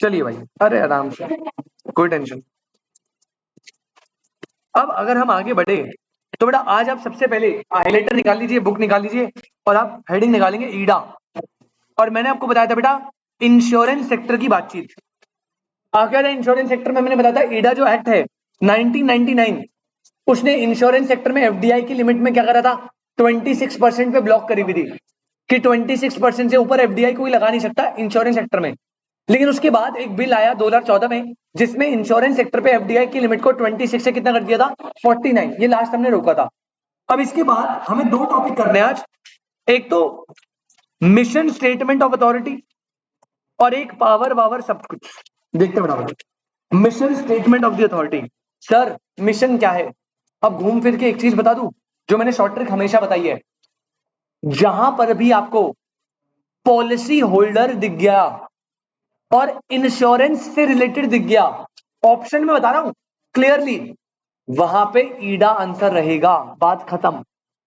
चलिए भाई, अरे आराम से, कोई टेंशन। अब अगर हम आगे बढ़े तो बेटा आज आप सबसे पहले हाइलाइटर निकाल लीजिए, बुक निकाल लीजिए और आप हेडिंग निकालेंगे ईडा। और मैंने आपको बताया था बेटा इंश्योरेंस सेक्टर की बातचीत। क्या था इंश्योरेंस सेक्टर में, मैंने बताया था ईडा जो एक्ट है 1999, उसने इंश्योरेंस सेक्टर में एफडीआई की लिमिट में क्या करा था, 26% पे ब्लॉक करी हुई थी कि 26% से ऊपर एफडीआई कोई लगा नहीं सकता इंश्योरेंस सेक्टर में। लेकिन उसके बाद एक बिल आया 2014 में जिसमें इंश्योरेंस सेक्टर पे एफडीआई की लिमिट को 26 से कितना कर दिया था, 49। ये लास्ट हमने रोका था। अब इसके बाद हमें दो टॉपिक करने हैं आज, एक तो मिशन स्टेटमेंट ऑफ अथॉरिटी और एक पावर वावर सब कुछ। देखते बराबर mission statement of the authority. Sir mission क्या है? अब घूम फिर के एक चीज बता दूं जो मैंने शॉर्ट ट्रिक हमेशा बताई है, जहां पर भी आपको पॉलिसी होल्डर दिख गया और इंश्योरेंस से रिलेटेड दिख गया, ऑप्शन में बता रहा हूं क्लियरली, वहां पे ईडा आंसर रहेगा, बात खत्म।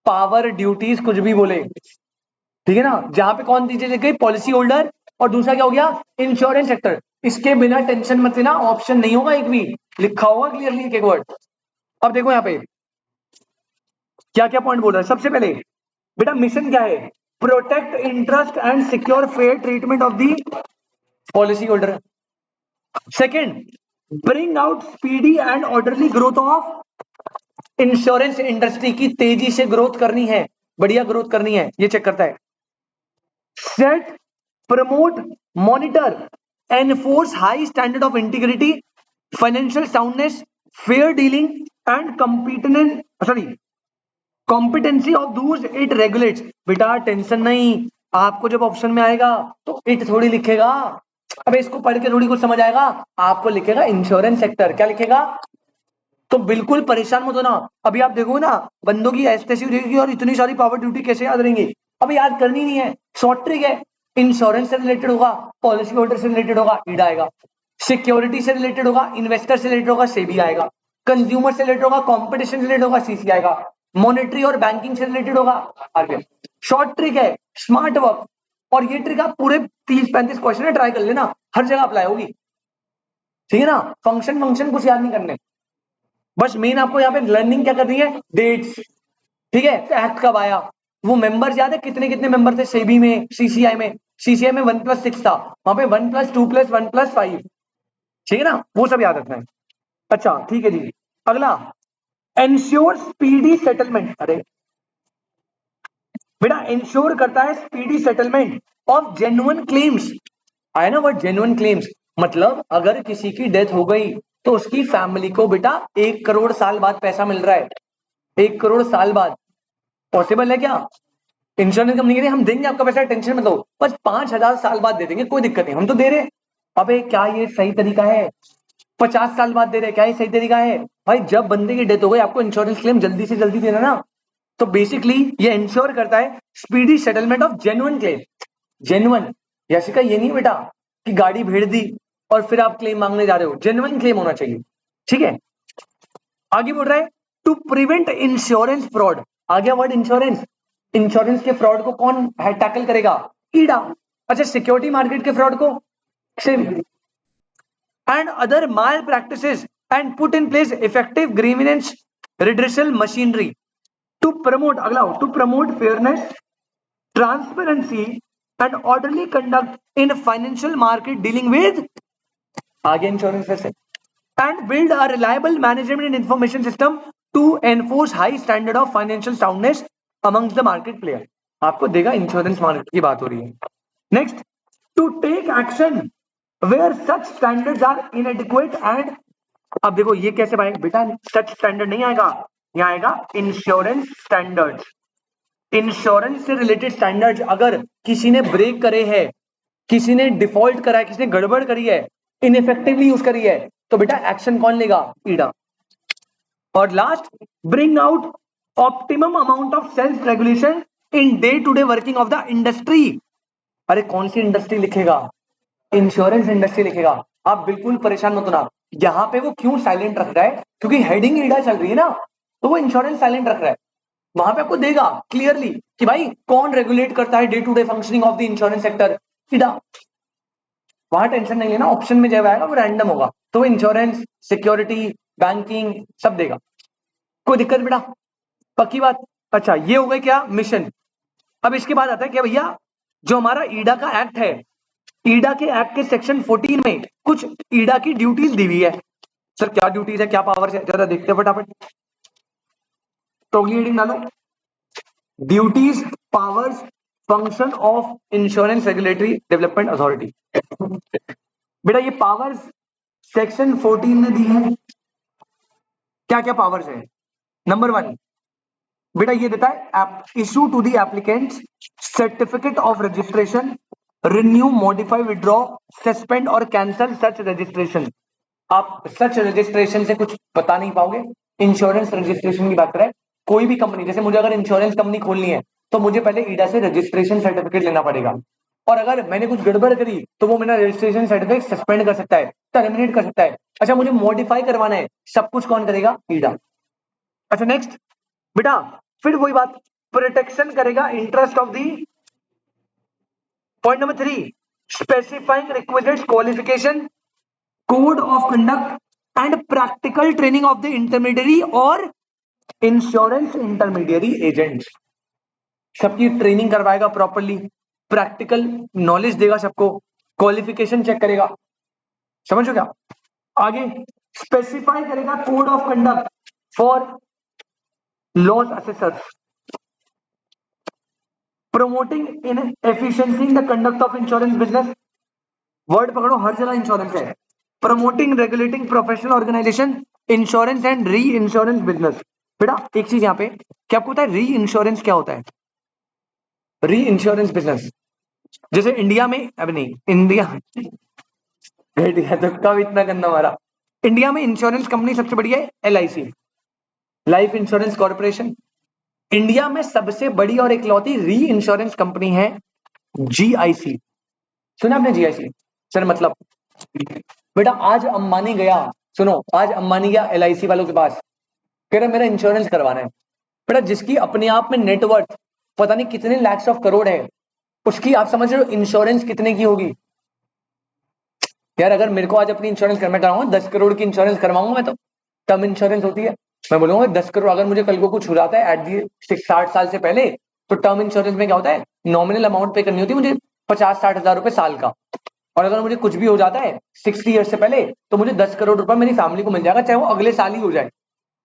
पावर ड्यूटीज कुछ भी बोले, ठीक है ना, जहां पे कौन दीजिए गई, पॉलिसी होल्डर, और दूसरा क्या हो गया, इंश्योरेंस सेक्टर। इसके बिना टेंशन मत लेना, ऑप्शन नहीं होगा एक भी, लिखा होगा क्लियरली एक एक वर्ड। अब देखो यहाँ पे क्या क्या पॉइंट बोल रहा है। सबसे पहले बेटा मिशन क्या है, protect interest and secure fair treatment of the policy holder. Second, bring out speedy and orderly growth of insurance industry, की तेजी से ग्रोथ करनी है, बढ़िया ग्रोथ करनी है, ये चेक करता है। Set, promote, monitor, enforce high standard of integrity, financial soundness, fair dealing and competency of Dooj it regulates. बेटा टेंशन नहीं, आपको जब ऑप्शन में आएगा तो इट थोड़ी लिखेगा, अब इसको पढ़ के थोड़ी कुछ समझ आएगा, आपको लिखेगा इंश्योरेंस सेक्टर। क्या लिखेगा? तो बिल्कुल परेशान मत होना। अभी आप देखो ना, बंदों की ऐसी रहेगी और इतनी सारी पावर ड्यूटी कैसे याद रहेंगी, अभी याद करनी नहीं है, शॉर्ट ट्रिक है। इंश्योरेंस से रिलेटेड होगा, पॉलिसी होल्डर से रिलेटेड होगा, ईडा आएगा। सिक्योरिटी से रिलेटेड होगा, इन्वेस्टर से रिलेटेड होगा, सेबी आएगा। कंज्यूमर से रिलेटेड होगा, कॉम्पिटिशन से रिलेटेड होगा, सीसी आएगा। मॉनेटरी और बैंकिंग से रिलेटेड होगा, आरबीआई। शॉर्ट ट्रिक है, स्मार्ट वर्क। और ये ट्रिक आप पूरे 30-35 क्वेश्चन में ट्राई कर लेना, हर जगह अप्लाई होगी, ठीक है ना। फंक्शन फंक्शन कुछ याद नहीं करने, बस मेन आपको यहाँ पे लर्निंग क्या करनी है, डेट्स, ठीक है। एक्ट कब आया, वो मेंबर्स याद है कितने कितने मेंबर थे सेबी में, सीसीआई में। सीसीआई में 1+6 था, वहां पे 1+2+1+5, ठीक है ना, वो सब याद रखना है। अच्छा ठीक है जी। अगला, एंश्योर स्पीडी सेटलमेंट। अरे बेटा इंश्योर करता है speedy settlement of genuine claims. आया ना वर्ड जेन्युइन क्लेम्स, मतलब अगर किसी की डेथ हो गई तो उसकी फैमिली को बेटा 1 करोड़ साल बाद पैसा मिल रहा है, 1 करोड़ साल बाद। पॉसिबल है क्या? इंश्योरेंस कंपनी कह रही है हम देंगे आपका पैसा, टेंशन मत लो, बस 5,000 साल बाद दे देंगे, कोई दिक्कत नहीं, हम तो दे रहे। अबे क्या ये सही तरीका है? 50 साल बाद दे रहे, क्या ये सही तरीका है? भाई जब बंदे की डेथ हो गई आपको इंश्योरेंस क्लेम जल्दी से जल्दी देना ना। तो बेसिकली ये इंश्योर करता है speedy settlement of genuine claim. Genuine, जैसे का ये नहीं बेटा कि गाड़ी भेड़ दी और फिर आप क्लेम मांगने जा रहे हो, जेन्युइन क्लेम होना चाहिए, ठीक है। आगे बोल रहा है टू प्रिवेंट इंश्योरेंस फ्रॉड। आ गया वर्ड इंश्योरेंस, इंश्योरेंस के फ्रॉड को कौन टैकल करेगा, ईडा। अच्छा सिक्योरिटी मार्केट के फ्रॉड को same, and other malpractices and put in place effective grievance redressal machinery to promote. अगला, to promote fairness, transparency and orderly conduct in financial market dealing with, आगे insurance से, and build a reliable management and information system to enforce high standard of financial soundness amongst the market player. आपको देगा insurance market की बात हो रही है। Next, to take action where such standards are inadequate and, अब देखो ये कैसे भाई बेटा, सच स्टैंडर्ड नहीं आएगा, यहाँ आएगा इंश्योरेंस स्टैंडर्ड्स। इंश्योरेंस से रिलेटेड स्टैंडर्ड्स अगर किसी ने ब्रेक करे हैं, किसी ने डिफॉल्ट करा है, किसी ने गड़बड़ करी है, इनइफेक्टिवली यूज करी है, तो बेटा एक्शन कौन लेगा, ईडा। और last, bring out optimum amount of self regulation in day to day working of the industry. अरे कौन सी इंडस्ट्री लिखेगा, इंश्योरेंस इंडस्ट्री लिखेगा। आप बिल्कुल परेशान मत होना, यहाँ पे वो क्यों साइलेंट रख रहा है, क्योंकि हेडिंग ईडा चल रही है ना, तो वो इंश्योरेंस साइलेंट रख रहा है। वहां पे आपको देगा क्लियरली कि भाई कौन रेगुलेट करता है day to day functioning of the insurance sector, IRDA. वहां टेंशन नहीं लेना, ऑप्शन में जब आएगा वो रैंडम होगा, तो इंश्योरेंस, सिक्योरिटी, बैंकिंग सब देगा। कोई दिक्कत बेटा? पक्की बात? अच्छा, ये हो गए क्या मिशन। अब इसके बाद आता है क्या भैया, जो हमारा ईडा का एक्ट है, ईडा के एक्ट के सेक्शन 14 में कुछ ईडा की ड्यूटीज दी हुई है। सर क्या ड्यूटीज है, क्या पावर्स है, जरा देखते हैं फटाफट, टॉगली हेडिंग डालो, duties, powers, function of insurance regulatory development authority. बेटा ये पावर्स सेक्शन 14 में दी है। क्या क्या पावर्स है? नंबर 1 बेटा ये देता है issue to the applicant certificate of registration, renew, modify, withdraw, suspend और कैंसल सच रजिस्ट्रेशन। आप सच रजिस्ट्रेशन से कुछ बता नहीं पाओगे, इंश्योरेंस रजिस्ट्रेशन की बात करें, कोई भी कंपनी, जैसे मुझे अगर इंश्योरेंस कंपनी खोलनी है तो मुझे पहले ईडा से रजिस्ट्रेशन सर्टिफिकेट लेना पड़ेगा, और अगर मैंने कुछ गड़बड़ करी तो वो मेरा रजिस्ट्रेशन सर्टिफिकेट सस्पेंड कर सकता है, टर्मिनेट कर सकता है। अच्छा, मुझे मॉडिफाई करवाना है, सब कुछ कौन करेगा? ईडा। अच्छा नेक्स्ट बेटा, फिर वही बात, प्रोटेक्शन करेगा interest of the, point number 3, specifying requisites, qualification, code of conduct and practical training of the intermediary और इंश्योरेंस इंटरमीडियरी एजेंट। सबकी ट्रेनिंग करवाएगा प्रॉपरली, प्रैक्टिकल नॉलेज देगा सबको, क्वालिफिकेशन चेक करेगा। समझ हो क्या? आगे स्पेसिफाई करेगा code of conduct for loss assessors, promoting in efficiency in the conduct of insurance business, word पकड़ो, हर जगह इंश्योरेंस है। Promoting regulating professional organisation insurance and reinsurance business. बेटा एक चीज यहाँ पे, क्या आपको पता है री इंश्योरेंस क्या होता है? री इंश्योरेंस बिजनेस, जैसे इंडिया में, अब नहीं इंडिया तो कब इतना गंदा मारा, इंडिया में इंश्योरेंस कंपनी सबसे बड़ी है LIC, life insurance corporation. India में सबसे बड़ी और इकलौती री इंश्योरेंस कंपनी है GIC। सुना आपने GIC? सर मतलब बेटा आज अंबानी गया, सुनो आज अंबानी गया LIC वालों के पास, कह रहा मेरा इंश्योरेंस करवाना है। बेटा जिसकी अपने आप में नेटवर्थ पता नहीं कितने लाख ऑफ करोड़ है, उसकी आप समझ रहे हो इंश्योरेंस कितने की होगी? यार अगर मेरे को आज अपनी इंश्योरेंस मैं कराऊंगा 10 करोड़ की इंश्योरेंस करवाऊंगा मैं तो, टर्म इंश्योरेंस होती है, मैं बोलूंगा 10 करोड़, अगर मुझे कल को कुछ हो जाता है एट दी 60 साल से पहले, तो टर्म इंश्योरेंस में क्या होता है, नॉमिनल अमाउंट पे करनी होती है मुझे 50-60 हजार रुपए साल का, और अगर मुझे कुछ भी हो जाता है 60 ईयर से पहले तो मुझे 10 करोड़ रुपए मेरी फैमिली को मिल जाएगा, चाहे वो अगले साल ही हो जाए,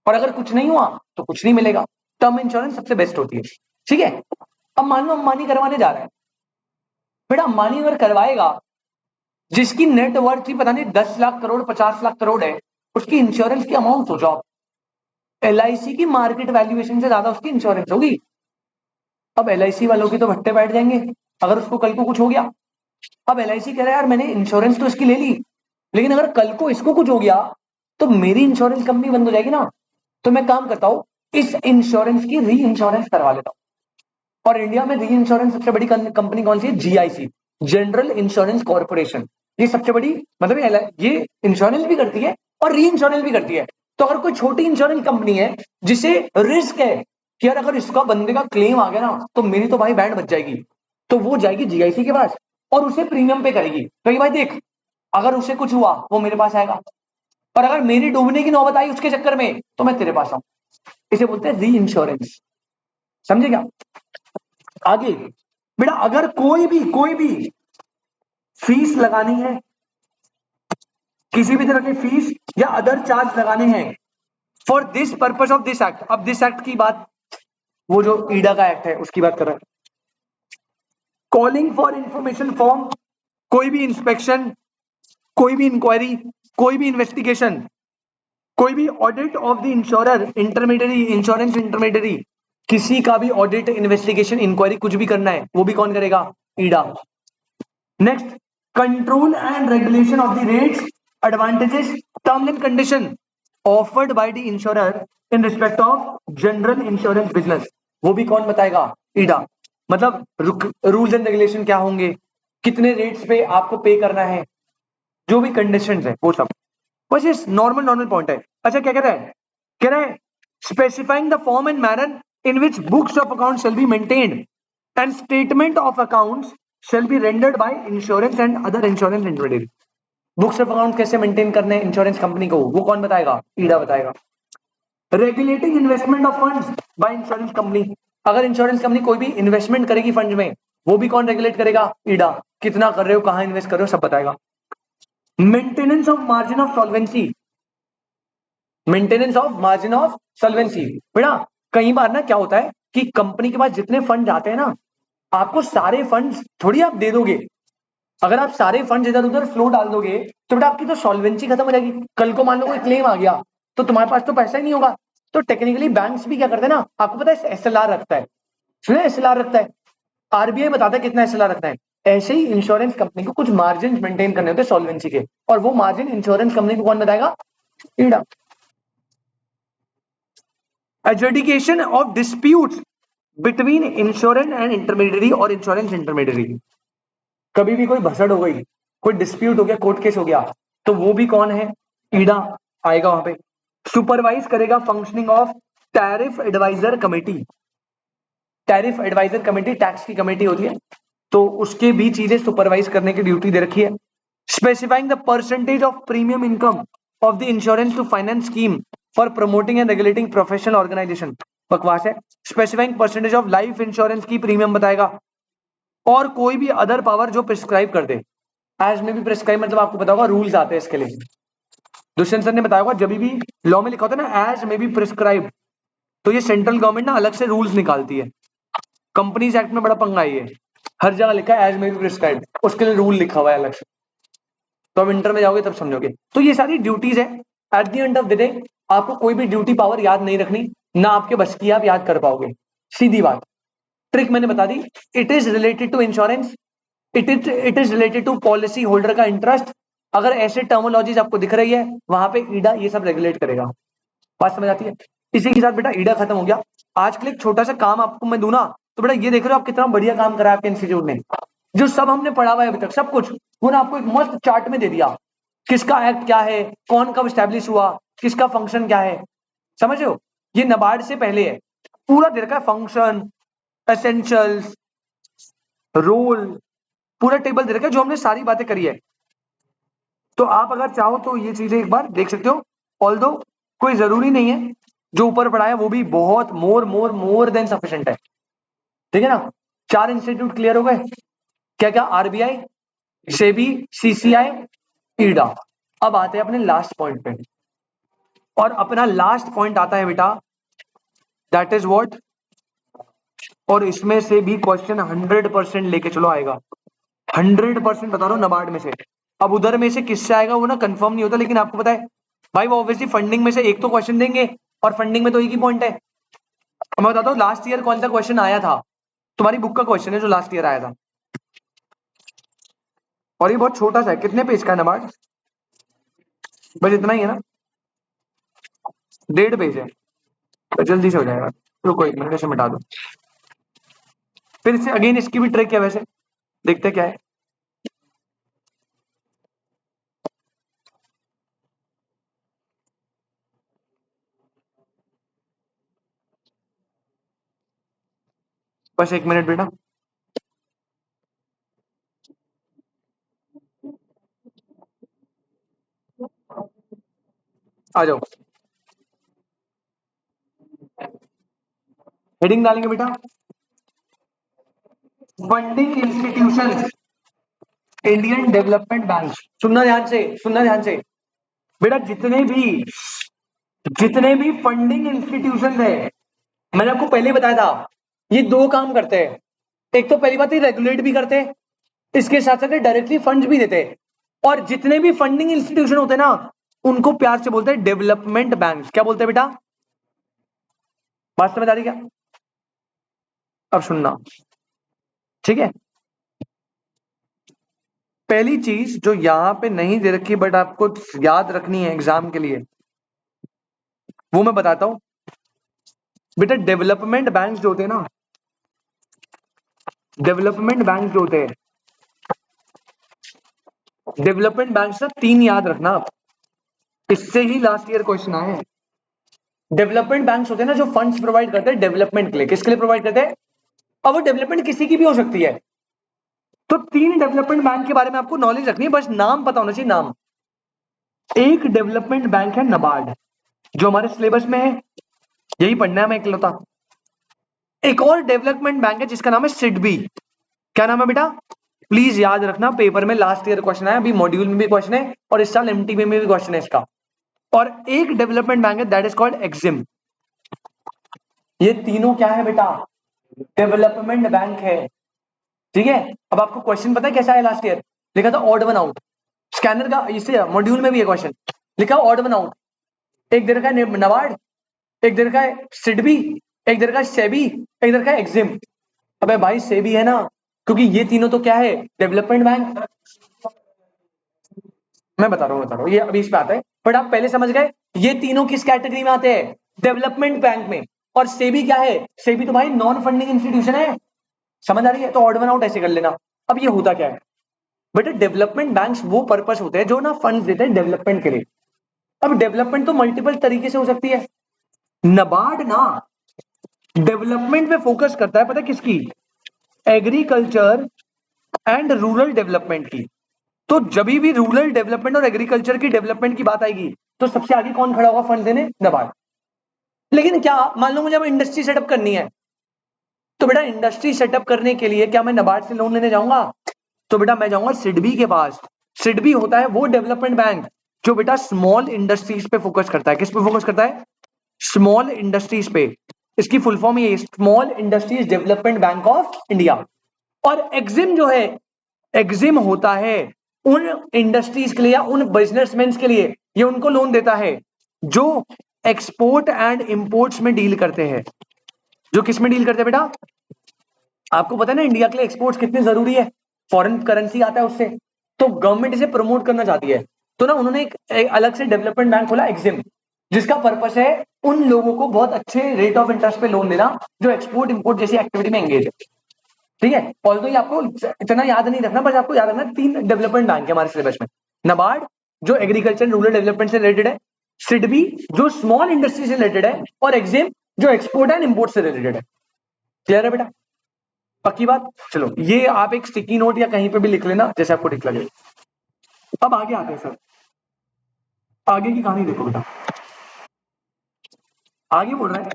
और अगर कुछ नहीं हुआ तो कुछ नहीं मिलेगा। टर्म इंश्योरेंस सबसे बेस्ट होती है, ठीक है। अब मान लो अंबानी करवाने जा रहा है, बेटा अंबानी अगर करवाएगा, जिसकी नेटवर्थ ही पता नहीं 10 लाख करोड़ 50 लाख करोड़ है, उसकी इंश्योरेंस की अमाउंट सोचो आप, LIC की मार्केट वैल्यूएशन से ज्यादा उसकी इंश्योरेंस होगी। अब LIC वालों की तो भट्टे बैठ जाएंगे अगर उसको कल को कुछ हो गया। अब LIC कह रहा है यार मैंने इंश्योरेंस तो इसकी ले ली, लेकिन अगर कल को इसको कुछ हो गया तो मेरी इंश्योरेंस कंपनी बंद हो जाएगी ना, तो मैं काम करता हूं इस इंश्योरेंस की री इंश्योरेंस करवा लेता हूं। और इंडिया में री इंश्योरेंस सबसे बड़ी कंपनी कौन सी है? GIC, general insurance corporation. ये सबसे बड़ी, मतलब ये इंश्योरेंस भी करती है और री इंश्योरेंस भी करती है। तो अगर कोई छोटी इंश्योरेंस कंपनी है जिसे रिस्क है कि यार अगर इसका बंदे का क्लेम आ गया ना तो मेरी तो भाई बैंड बच जाएगी, तो वो जाएगी GIC के पास और उसे प्रीमियम पे करेगी, तो भाई देख अगर उसे कुछ हुआ वो मेरे पास आएगा, और अगर मेरी डूबने की नौबत आई उसके चक्कर में तो मैं तेरे पास आऊं। इसे बोलते हैं री इंश्योरेंस, समझे क्या? आगे बेटा अगर कोई भी फीस लगानी है, किसी भी तरह की फीस या अदर चार्ज लगाने हैं for this purpose of this act. अब दिस एक्ट की बात, वो जो ईडा का एक्ट है उसकी बात कर रहा है। कॉलिंग फॉर इंफॉर्मेशन फॉर्म, कोई भी इंस्पेक्शन, कोई भी इंक्वायरी, कोई भी इन्वेस्टिगेशन, कोई भी audit of the insurer intermediary, insurance intermediary, किसी का भी ऑडिट, इन्वेस्टिगेशन, इंक्वायरी कुछ भी करना है वो भी कौन करेगा? IRDA. Next, control and regulation of the rates, advantages, terms and condition offered by the insurer in respect of general insurance business, वो भी कौन बताएगा? ईडा। मतलब रूल्स एंड रेगुलेशन क्या होंगे, कितने रेट्स पे आपको पे करना है, जो भी कंडीशंस है वो सब, बस ये नॉर्मल पॉइंट है। अच्छा क्या कह रहा है? कह रहा है specifying the form and manner in which books of account shall be maintained and statement of accounts shall be rendered by insurance and other insurance intermediary. Books of account कैसे मेंटेन करने हैं इंश्योरेंस कंपनी को, वो कौन बताएगा? IRDA बताएगा. Regulating investment of funds by insurance company. अगर insurance company कोई भी इन्वेस्टमेंट करेगी फंड में, वो भी कौन रेगुलेट करेगा? ईडा. कितना कर रहे हो, कहां इन्वेस्ट कर रहे हो, सब बताएगा. Maintenance of margin of solvency. Maintenance of margin of solvency. बेटा कई बार ना क्या होता है कि कंपनी के पास जितने फंड आते हैं ना, आपको सारे फंड्स थोड़ी आप दे दोगे. अगर आप सारे फंड्स इधर उधर फ्लो डाल दोगे तो बेटा आपकी तो सॉल्वेंसी खत्म हो जाएगी. कल को मान लो कोई क्लेम आ गया तो तुम्हारे पास तो पैसा ही नहीं होगा. तो टेक्निकली बैंक्स भी क्या करते हैं ना, आपको पता है एसएलआर रखता है. सुनिए एसएलआर रखता है. आरबीआई बताता है कितना एसएलआर रखता है. ऐसे ही इंश्योरेंस कंपनी को कुछ मार्जिन मेंटेन करने होते हैं सॉल्वेंसी के, और वो मार्जिन इंश्योरेंस कंपनी को कौन बताएगा? IRDA. Adjudication of disputes between insurance and intermediary और इंश्योरेंस इंटरमीडियरी. कभी भी कोई भसड़ हो गई, कोई डिस्प्यूट हो गया, कोर्ट केस हो गया, तो वो भी कौन है? ईडा आएगा वहां पे. सुपरवाइज करेगा functioning of tariff advisor committee. Tariff advisor committee tax की कमेटी होती है, तो उसके भी चीजें सुपरवाइज करने की ड्यूटी दे रखी है. Specifying the percentage of premium income of the insurance to finance scheme for promoting and regulating professional organisation. बकवास है. Specifying percentage of life insurance की प्रीमियम बताएगा, और कोई भी अदर पावर जो प्रिस्क्राइब कर दे. एज में भी प्रिस्क्राइब मतलब आपको पता होगा रूल्स आते हैं इसके लिए. दुष्यंत सर ने बताया होगा जब भी लॉ में लिखा होता है ना एज में भी प्रिस्क्राइब, तो ये सेंट्रल गवर्नमेंट ना अलग से रूल्स निकालती है. कंपनीज एक्ट में बड़ा पंगा है ये, हर जगह लिखा है एज में भी प्रिस्क्राइब, उसके लिए रूल लिखा हुआ है अलग से. तो अब इंटर में जाओगे तब समझोगे. तो ये सारी ड्यूटीज है. At the end of the day आपको कोई भी ड्यूटी पावर याद नहीं रखनी, ना आपके बस की आप याद कर पाओगे. सीधी बात. ट्रिक मैंने बता दी. It is related to insurance, it is related to policy holder का इंटरेस्ट. अगर ऐसे टर्मोलॉजीज आपको दिख रही है, वहां पे ईडा ये सब रेगुलेट करेगा. बात समझ आती है? इसी के साथ बेटा ईडा खत्म हो गया. आज के लिए एक छोटा सा काम आपको मैं दूं ना, तो बेटा ये देख रहे हो आप कितना बढ़िया काम करा आपके इंस्टीट्यूट ने. जो सब हमने पढ़ा हुआ है अभी तक सब कुछ, वो ना आपको एक मस्त चार्ट में दे दिया. किसका एक्ट क्या है, कौन कब स्टैब्लिश हुआ, किसका फंक्शन क्या है. समझ रहे हो? ये नबार्ड से पहले है. पूरा दे रखा है, फंक्शन, एसेंशियल्स, रोल, पूरा टेबल दे रखा है जो हमने सारी बातें करी है. तो आप अगर चाहो तो ये चीजें एक बार देख सकते हो. ऑल्दो कोई जरूरी नहीं है, जो ऊपर पढ़ा है वो भी बहुत मोर देन सफिशिएंट है. ठीक है ना? 4 इंस्टीट्यूट क्लियर हो गए. क्या क्या? RBI, SEBI, CCI, IRDA. अब आते हैं अपने लास्ट पॉइंट पे, और अपना लास्ट पॉइंट आता है बेटा, दैट इज व्हाट. और इसमें से भी क्वेश्चन 100% लेके चलो आएगा. 100% बता रहा हूं नबार्ड में से. अब उधर में से किससे आएगा वो ना कंफर्म नहीं होता, लेकिन आपको पता है भाई वो ऑब्वियसली फंडिंग में से एक तो क्वेश्चन देंगे, और फंडिंग में तो एक ही पॉइंट है. मैं बताता हूँ लास्ट ईयर कौन सा क्वेश्चन आया था. तुम्हारी बुक का क्वेश्चन है जो लास्ट ईयर आया था, और ये बहुत छोटा सा है. कितने पेज का है नबार्ड? बस इतना ही है ना, 1.5 पेज है, तो जल्दी से हो जाएगा. रुको एक मिनट, ऐसे मिटा दो. फिर से अगेन इसकी भी ट्रिक है वैसे, देखते क्या है. बस 1 मिनट बेटा, आ जाओ. हेडिंग डालेंगे बेटा, funding institution Indian development bank. सुनना ध्यान से, सुनना ध्यान से. बेटा जितने भी फंडिंग इंस्टीट्यूशन है, मैंने आपको पहले ही बताया था, ये 2 काम करते हैं. एक तो पहली बात ये रेगुलेट भी करते हैं, इसके साथ साथ डायरेक्टली फंड्स भी देते हैं. और जितने भी फंडिंग इंस्टीट्यूशन होते हैं ना, उनको प्यार से बोलते हैं डेवलपमेंट बैंक. क्या बोलते हैं बेटा? बात समझ आ रही क्या? अब सुनना, ठीक है. पहली चीज जो यहां पे नहीं दे रखी बट आपको याद रखनी है एग्जाम के लिए, वो मैं बताता हूं. बेटा डेवलपमेंट बैंक जो होते हैं ना, डेवलपमेंट बैंक जो होते हैं, डेवलपमेंट बैंक से 3 याद रखना आप. इससे ही लास्ट ईयर क्वेश्चन आए. डेवलपमेंट बैंक्स होते हैं ना जो फंड्स प्रोवाइड करते हैं डेवलपमेंट के लिए. किसके लिए प्रोवाइड करते हैं? अब वो डेवलपमेंट किसी की भी हो सकती है. तो 3 डेवलपमेंट बैंक के बारे में आपको नॉलेज रखनी है, बस नाम पता होना चाहिए, नाम। एक डेवलपमेंट बैंक है नबार्ड, जो हमारे सिलेबस में है, यही पढ़ना है हमें इकलौता। एक और डेवलपमेंट बैंक है जिसका नाम है सिडबी। क्या नाम है बेटा? प्लीज याद रखना, पेपर में लास्ट ईयर क्वेश्चन है, अभी मॉड्यूल में भी क्वेश्चन है और इस साल एमटीबी में भी क्वेश्चन है इसका। और एक डेवलपमेंट बैंक है दैट इज कॉल्ड एक्सिम। ये तीनों क्या है बेटा? डेवलपमेंट बैंक है। ठीक है, अब आपको क्वेश्चन पता है कैसा है? लास्ट ईयर लिखा था ऑड वन आउट, स्कैनर का, इसे मॉड्यूल में भी है क्वेश्चन, लिखा ऑड वन आउट। एक दे रखा है नबार्ड, एक दे रखा है सिडबी, एक दे रखा है सेबी, एक दे रखा है एक्सिम। अबे भाई सेबी है ना, क्योंकि ये तीनों तो क्या है? Development bank. मैं बता रहा हूँ, ये अभी इस पे आता है, बट आप पहले समझ गए ये तीनों किस कैटेगरी में आते हैं? डेवलपमेंट बैंक में। और सेबी क्या है? सेबी तो भाई नॉन फंडिंग इंस्टीट्यूशन है। समझ आ रही है? तो ऑड वन आउट ऐसे कर लेना। अब ये होता क्या है बेटा? डेवलपमेंट बैंक्स वो पर्पस होते हैं जो ना फंड देते हैं डेवलपमेंट के लिए। अब डेवलपमेंट तो मल्टीपल तरीके से हो सकती है। नबार्ड ना डेवलपमेंट पे फोकस करता है, पता है किसकी? एग्रीकल्चर एंड रूरल डेवलपमेंट की। तो जब भी रूरल डेवलपमेंट और एग्रीकल्चर की डेवलपमेंट की बात आएगी तो सबसे आगे कौन खड़ा होगा फंड देने? नबार्ड। लेकिन क्या मान लो मुझे अब इंडस्ट्री सेटअप करनी है, तो बेटा इंडस्ट्री सेटअप करने के लिए क्या मैं नबार्ड से लोन लेने जाऊंगा? तो बेटा मैं जाऊंगा सिडबी के पास। सिडबी होता है वो डेवलपमेंट बैंक जो बेटा स्मॉल इंडस्ट्रीज पे फोकस करता है। किस पे फोकस करता है? स्मॉल इंडस्ट्रीज पे। इसकी फुल फॉर्म ये small industries development bank of India. और एक्सिम जो है, एक्सिम होता है उन इंडस्ट्रीज के लिए या उन बिजनेसमैन के लिए, ये उनको लोन देता है जो एक्सपोर्ट एंड इंपोर्ट्स में डील करते हैं। जो किस में डील करते हैं बेटा? आपको पता है ना इंडिया के लिए एक्सपोर्ट्स कितने जरूरी है, फॉरेन करेंसी आता है उससे। तो गवर्नमेंट इसे प्रमोट करना चाहती है, तो ना उन्होंने एक अलग से डेवलपमेंट बैंक खोला एक्सिम, जिसका पर्पस है उन लोगों को बहुत अच्छे रेट ऑफ इंटरेस्ट पे लोन देना जो एक्सपोर्ट इंपोर्ट जैसी एक्टिविटी में एंगेज है। ठीक है, ऑल तो ये आपको इतना याद नहीं रखना, बस आपको याद रखना 3 डेवलपमेंट बैंक है हमारे सिलेबस में। नबार्ड जो एग्रीकल्चर रूरल डेवलपमेंट से रिलेटेड है, सिडबी जो स्मॉल इंडस्ट्री से रिलेटेड है, और एक्सिम जो एक्सपोर्ट एंड इंपोर्ट से रिलेटेड है। क्लियर है बेटा? पक्की बात? चलो ये आप एक स्टिकी नोट या कहीं पे भी लिख लेना जैसे आपको ठीक लगे। अब आगे आते हैं सर, आगे की कहानी देखो बेटा। आगे बोल रहा है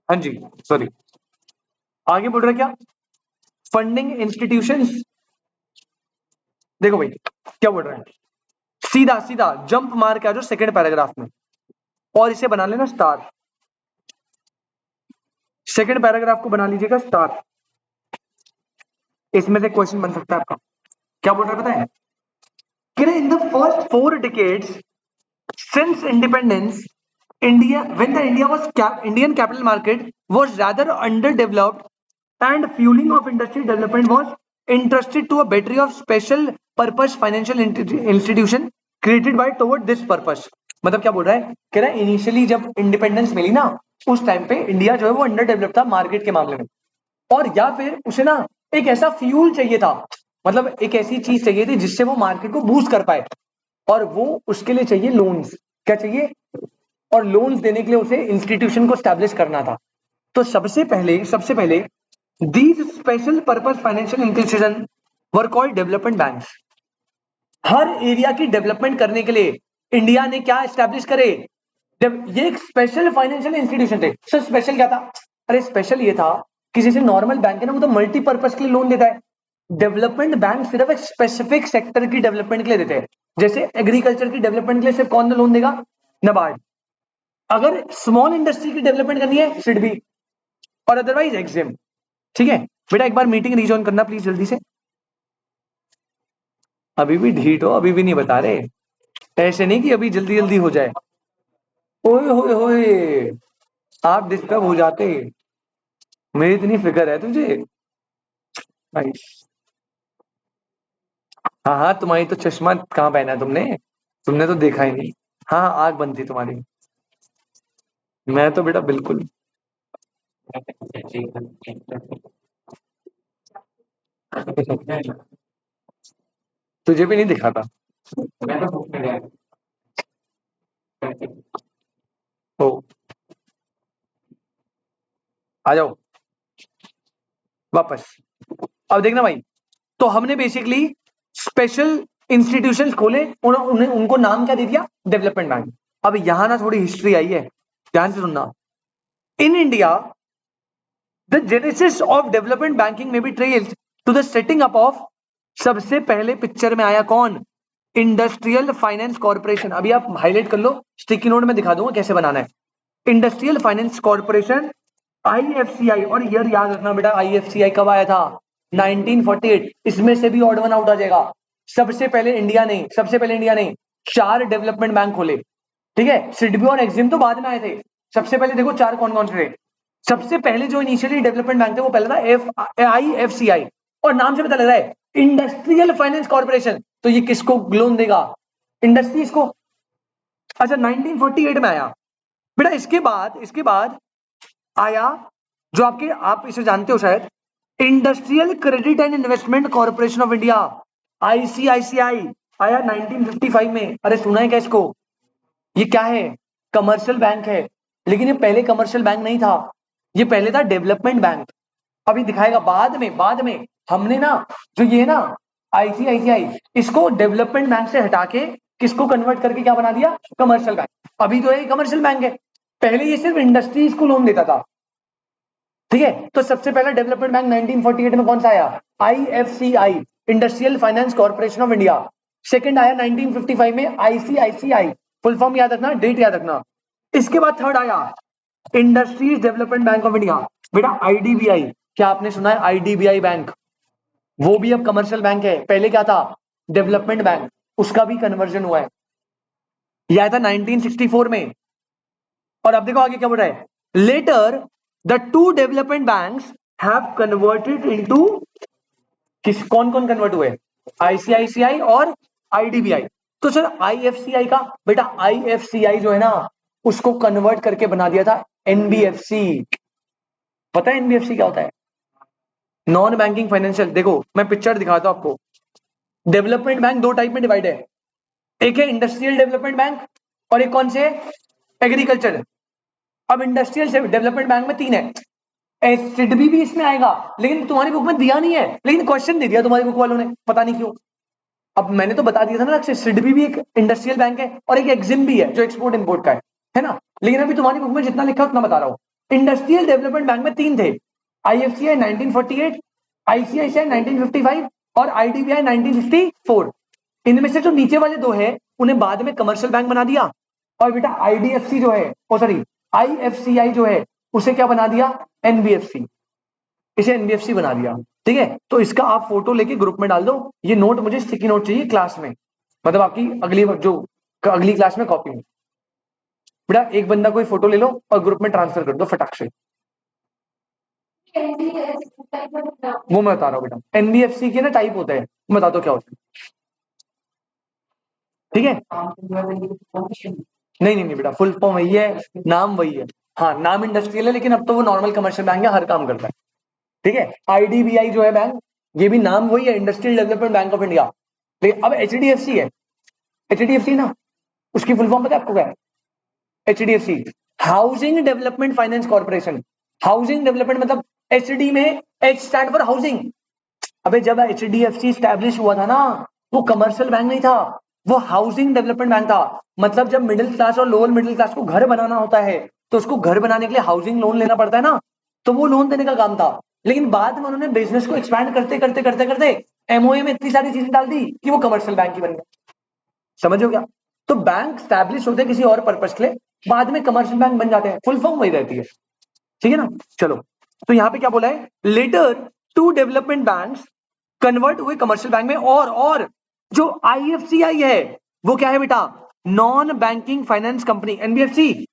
हाँ जी, सॉरी, आगे बोल रहा है क्या? Funding institutions. देखो भाई क्या बोल रहा है, सीधा सीधा जंप मार के आ जाओ सेकंड पैराग्राफ में और इसे बना लेना स्टार। सेकंड पैराग्राफ को बना लीजिएगा स्टार, इसमें से क्वेश्चन बन सकता है आपका। क्या बोल रहा है पता है कि in the first 4 decades since independence, when the India was Indian capital market was rather underdeveloped and fueling of industry development was entrusted to a battery of special purpose financial institution created by toward this purpose। मतलब क्या बोल रहा है? कह रहा है initially जब independence मिली ना उस टाइम पे इंडिया जो है वो अंडर डेवलप था मार्केट के मामले में, और या फिर उसे ना एक ऐसा फ्यूल चाहिए था, मतलब एक ऐसी चीज चाहिए थी जिससे वो मार्केट को बूस्ट कर पाए, और वो उसके लिए चाहिए लोन्स। क्या चाहिए? और लोन्स देने के लिए उसे इंस्टीट्यूशन को स्टैब्लिश करना था। तो सबसे पहले these special purpose financial institution were called development banks. Her area की डेवलपमेंट करने के लिए इंडिया ने क्या स्टैब्लिश करे? जब ये एक स्पेशल फाइनेंशियल इंस्टीट्यूशन थे। सर स्पेशल क्या था? अरे स्पेशल ये था कि जैसे नॉर्मल बैंक है ना वो तो मल्टीपर्पज के लिए लोन देता है, डेवलपमेंट बैंक सिर्फ एक स्पेसिफिक सेक्टर की डेवलपमेंट के लिए देते हैं। जैसे एग्रीकल्चर की डेवलपमेंट के लिए सिर्फ कौन लोन देगा? नबार्ड। अगर स्मॉल इंडस्ट्री की डेवलपमेंट करनी है सिडबी, और अदरवाइज एक्सिम। ठीक है बेटा, एक बार मीटिंग रीजॉइन करना प्लीज जल्दी से। अभी भी ढीठ हो, अभी भी नहीं बता रहे, ऐसे नहीं कि अभी जल्दी जल्दी हो जाए। ओए होए होए, आप डिस्टर्ब हो जाते, मेरी इतनी फिक्र है तुझे भाई। हाँ हाँ, तुम्हारी तो चश्मा कहाँ पहना है तुमने? तुमने तो देखा ही नहीं। हाँ हाँ, आंख बंद थी तुम्हारी। मैं तो बेटा बिल्कुल। तुझे भी नहीं दिखा था। ओ, आ जाओ वापस। अब देखना भाई, तो हमने बेसिकली स्पेशल इंस्टीट्यूशंस खोले, उन्हें उनको नाम क्या दे दिया, डेवलपमेंट बैंक। अब यहां ना थोड़ी हिस्ट्री आई है, ध्यान से सुनना। In India the genesis of development banking में be traced to the setting up of, सबसे पहले पिक्चर में आया कौन, इंडस्ट्रियल फाइनेंस कॉर्पोरेशन। अभी आप हाईलाइट कर लो, स्टिकी नोट में दिखा दूंगा कैसे बनाना है। Industrial finance corporation, IFCI. और ईयर याद रखना बेटा, आईएफसीआई कब आया था, 1948। इसमें से भी ऑड वन आउट आ जाएगा। सबसे पहले इंडिया ने 4 डेवलपमेंट बैंक खोले, ठीक है। सिडबी और एक्सिम तो बाद में आए थे। सबसे पहले देखो 4 कौन कौन से थे। सबसे पहले जो इनिशियली डेवलपमेंट बैंक थे वो पहला था आईएफसीआई, और नाम से पता लग रहा है इंडस्ट्रियल फाइनेंस कॉर्पोरेशन। तो ये किसको लोन देगा, इंडस्ट्रीज को। अच्छा, 1948 में आया बेटा। इसके बाद आया जो आपके, आप इसे जानते हो शायद, industrial credit and investment corporation of India, ICICI, आया 1955 में। अरे सुना है क्या इसको, ये क्या है, कमर्शियल बैंक है। लेकिन ये पहले कमर्शियल बैंक नहीं था, ये पहले था डेवलपमेंट बैंक। अभी दिखाएगा बाद में हमने ना, जो ये है ना आईसीआईसीआई, इसको डेवलपमेंट बैंक से हटा के किसको कन्वर्ट करके क्या बना दिया, कमर्शियल बैंक। अभी तो ये कमर्शियल बैंक है, पहले ये सिर्फ इंडस्ट्रीज को लोन देता था, ठीक है। तो सबसे पहला डेवलपमेंट बैंक 1948 में कौन सा आया, IFCI, industrial finance corporation of India. Second आया 1955 में आईसीआईसीआई, फुल फॉर्म याद रखना, डेट याद रखना। इसके बाद थर्ड आया industries development bank of India, बेटा आईडीबीआई। क्या आपने सुना है आईडीबीआई बैंक, वो भी अब कमर्शियल बैंक है, पहले क्या था, डेवलपमेंट बैंक। उसका भी कन्वर्जन हुआ है, यह आया था 1964 में। और अब देखो आगे क्या बोल रहा है, later the two development banks have converted into, किस कौन कौन कन्वर्ट हुए, आईसीआईसीआई और आईडीबीआई। तो सर आईएफसीआई का, बेटा आईएफसीआई जो है ना, उसको कन्वर्ट करके बना दिया था एनबीएफसी। पता है एनबीएफसी क्या होता है, नॉन बैंकिंग फाइनेंशियल। देखो मैं पिक्चर दिखाता हूं आपको। डेवलपमेंट बैंक दो टाइप में डिवाइड है, एक है इंडस्ट्रियल डेवलपमेंट बैंक, और एक कौन से, एग्रीकल्चर। अब इंडस्ट्रियल डेवलपमेंट बैंक में 3 है, सिडबी भी इसमें आएगा, लेकिन तुम्हारी बुक में दिया नहीं है, लेकिन क्वेश्चन दे दिया तुम्हारी बुक वालों ने, पता नहीं क्यों। अब मैंने तो बता दिया था ना, सिडबी भी एक इंडस्ट्रियल बैंक है, और एक एक्सिम भी है जो एक्सपोर्ट इंपोर्ट का है ना। लेकिन अभी तुम्हारी बुक में जितना लिखा है उतना बता रहा हूं। इंडस्ट्रियल डेवलपमेंट बैंक में 3 थे, आईएफसीआई 1948, आईसीआईसीआई 1955, और आईडीबीआई 1954। इनमें से जो नीचे वाले 2 है उन्हें बाद में कमर्शियल बैंक बना दिया, और बेटा आईडीएफसी जो है, ओ सॉरी, आईएफसीआई जो है, उसे क्या बना दिया, एनबीएफसी। इसे एनबीएफसी बना दिया, ठीक है। तो इसका आप फोटो लेके ग्रुप में डाल दो। ये नोट मुझे स्टिकी नोट चाहिए क्लास में, मतलब आपकी अगली क्लास में कॉपी में। बेटा एक बंदा कोई फोटो ले लो और ग्रुप में ट्रांसफर कर दो फटाक से। वो मैं बता रहा हूँ बेटा, एनबीएफसी के ना टाइप होते हैं, बता दो क्या होता है, ठीक है। नहीं नहीं नहीं बेटा, फुल फॉर्म वही है, नाम वही है। हाँ नाम इंडस्ट्रियल है, लेकिन अब तो वो नॉर्मल कमर्शियल बैंक है, हर काम करता है, ठीक है। आईडीबीआई जो है बैंक, ये भी नाम वही है, industrial development bank of India. लेकिन अब एचडीएफसी है, एचडीएफसी ना, उसकी फुल फॉर्म पता है आपको क्या है, HDFC, housing development finance corporation. Housing development मतलब एचडी में एच स्टैंड फॉर हाउसिंग। अबे जब एचडीएफसी स्टैब्लिश हुआ था ना, वो कमर्शियल बैंक नहीं था, वो हाउसिंग डेवलपमेंट बैंक था। मतलब जब मिडिल क्लास और लोअर मिडिल क्लास को घर बनाना होता है, तो उसको घर बनाने के लिए हाउसिंग लोन लेना पड़ता है ना, तो वो लोन देने का काम था। लेकिन बाद में उन्होंने बिजनेस को एक्सपैंड करते करते करते करते एमओए में इतनी सारी चीजें डाल दी कि वो कमर्शियल बैंक ही बन गया। समझ हो गया। तो बैंक स्टैब्लिश होते हैं किसी और पर्पज के लिए, बाद में कमर्शियल बैंक बन जाते हैं, फुल फॉर्म वही रहती है, ठीक है ना। चलो, तो यहां पे क्या बोला है, later to development banks convert हुए कमर्शियल बैंक में। और जो आईएफसीआई है वो क्या है बेटा, non banking finance company, NBFC.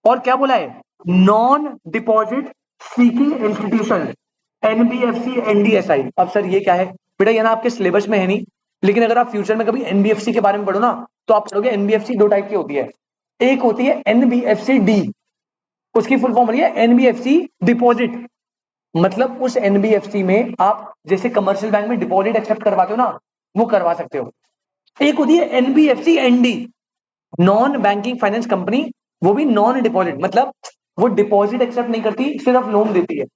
और क्या बोला है, non deposit seeking institution, NBFC NDSI. अब सर ये क्या है बेटा, ये ना आपके सिलेबस में है नहीं, लेकिन अगर आप फ्यूचर में कभी एनबीएफसी के बारे में पढ़ो ना, तो आप पढ़ोगे एनबीएफसी 2 टाइप की होती है। एक होती है एनबीएफसी डी, उसकी फुल फॉर्म है एनबीएफसी डिपॉजिट। मतलब उस एनबीएफसी में आप जैसे कमर्शियल बैंक में डिपॉजिट एक्सेप्ट करवाते हो ना, वो करवा सकते हो। एक होती है NBFC and, non banking finance company, वो भी नॉन डिपॉजिट, मतलब वो डिपॉजिट एक्सेप्ट नहीं करती, सिर्फ लोन देती है।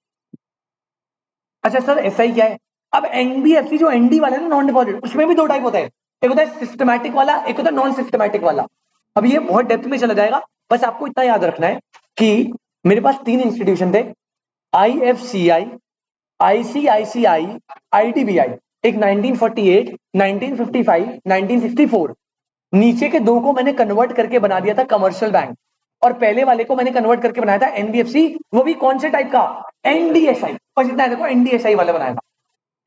अच्छा सर ऐसा ही क्या है? अब एनबीएफसी जो एनडी वाला है ना, नॉन डिपॉजिट, उसमें भी दो टाइप होता है, एक होता है सिस्टमैटिक वाला, एक होता है नॉन सिस्टमैटिक वाला। अब ये बहुत डेप्थ में चला जाएगा, बस आपको इतना याद रखना है कि मेरे पास तीन इंस्टीट्यूशन थे, आईएफसीआई, आईसीआईसीआई, आईडीबीआई। एक 1948, 1955, 1964। नीचे के दो को मैंने कन्वर्ट करके बना दिया था कमर्शियल बैंक, और पहले वाले को मैंने कन्वर्ट करके बनाया था एनबीएफसी, वो भी कौन से टाइप का? एनडीएसआई। बस इतना है, देखो एनडीएसआई वाला बनाया था।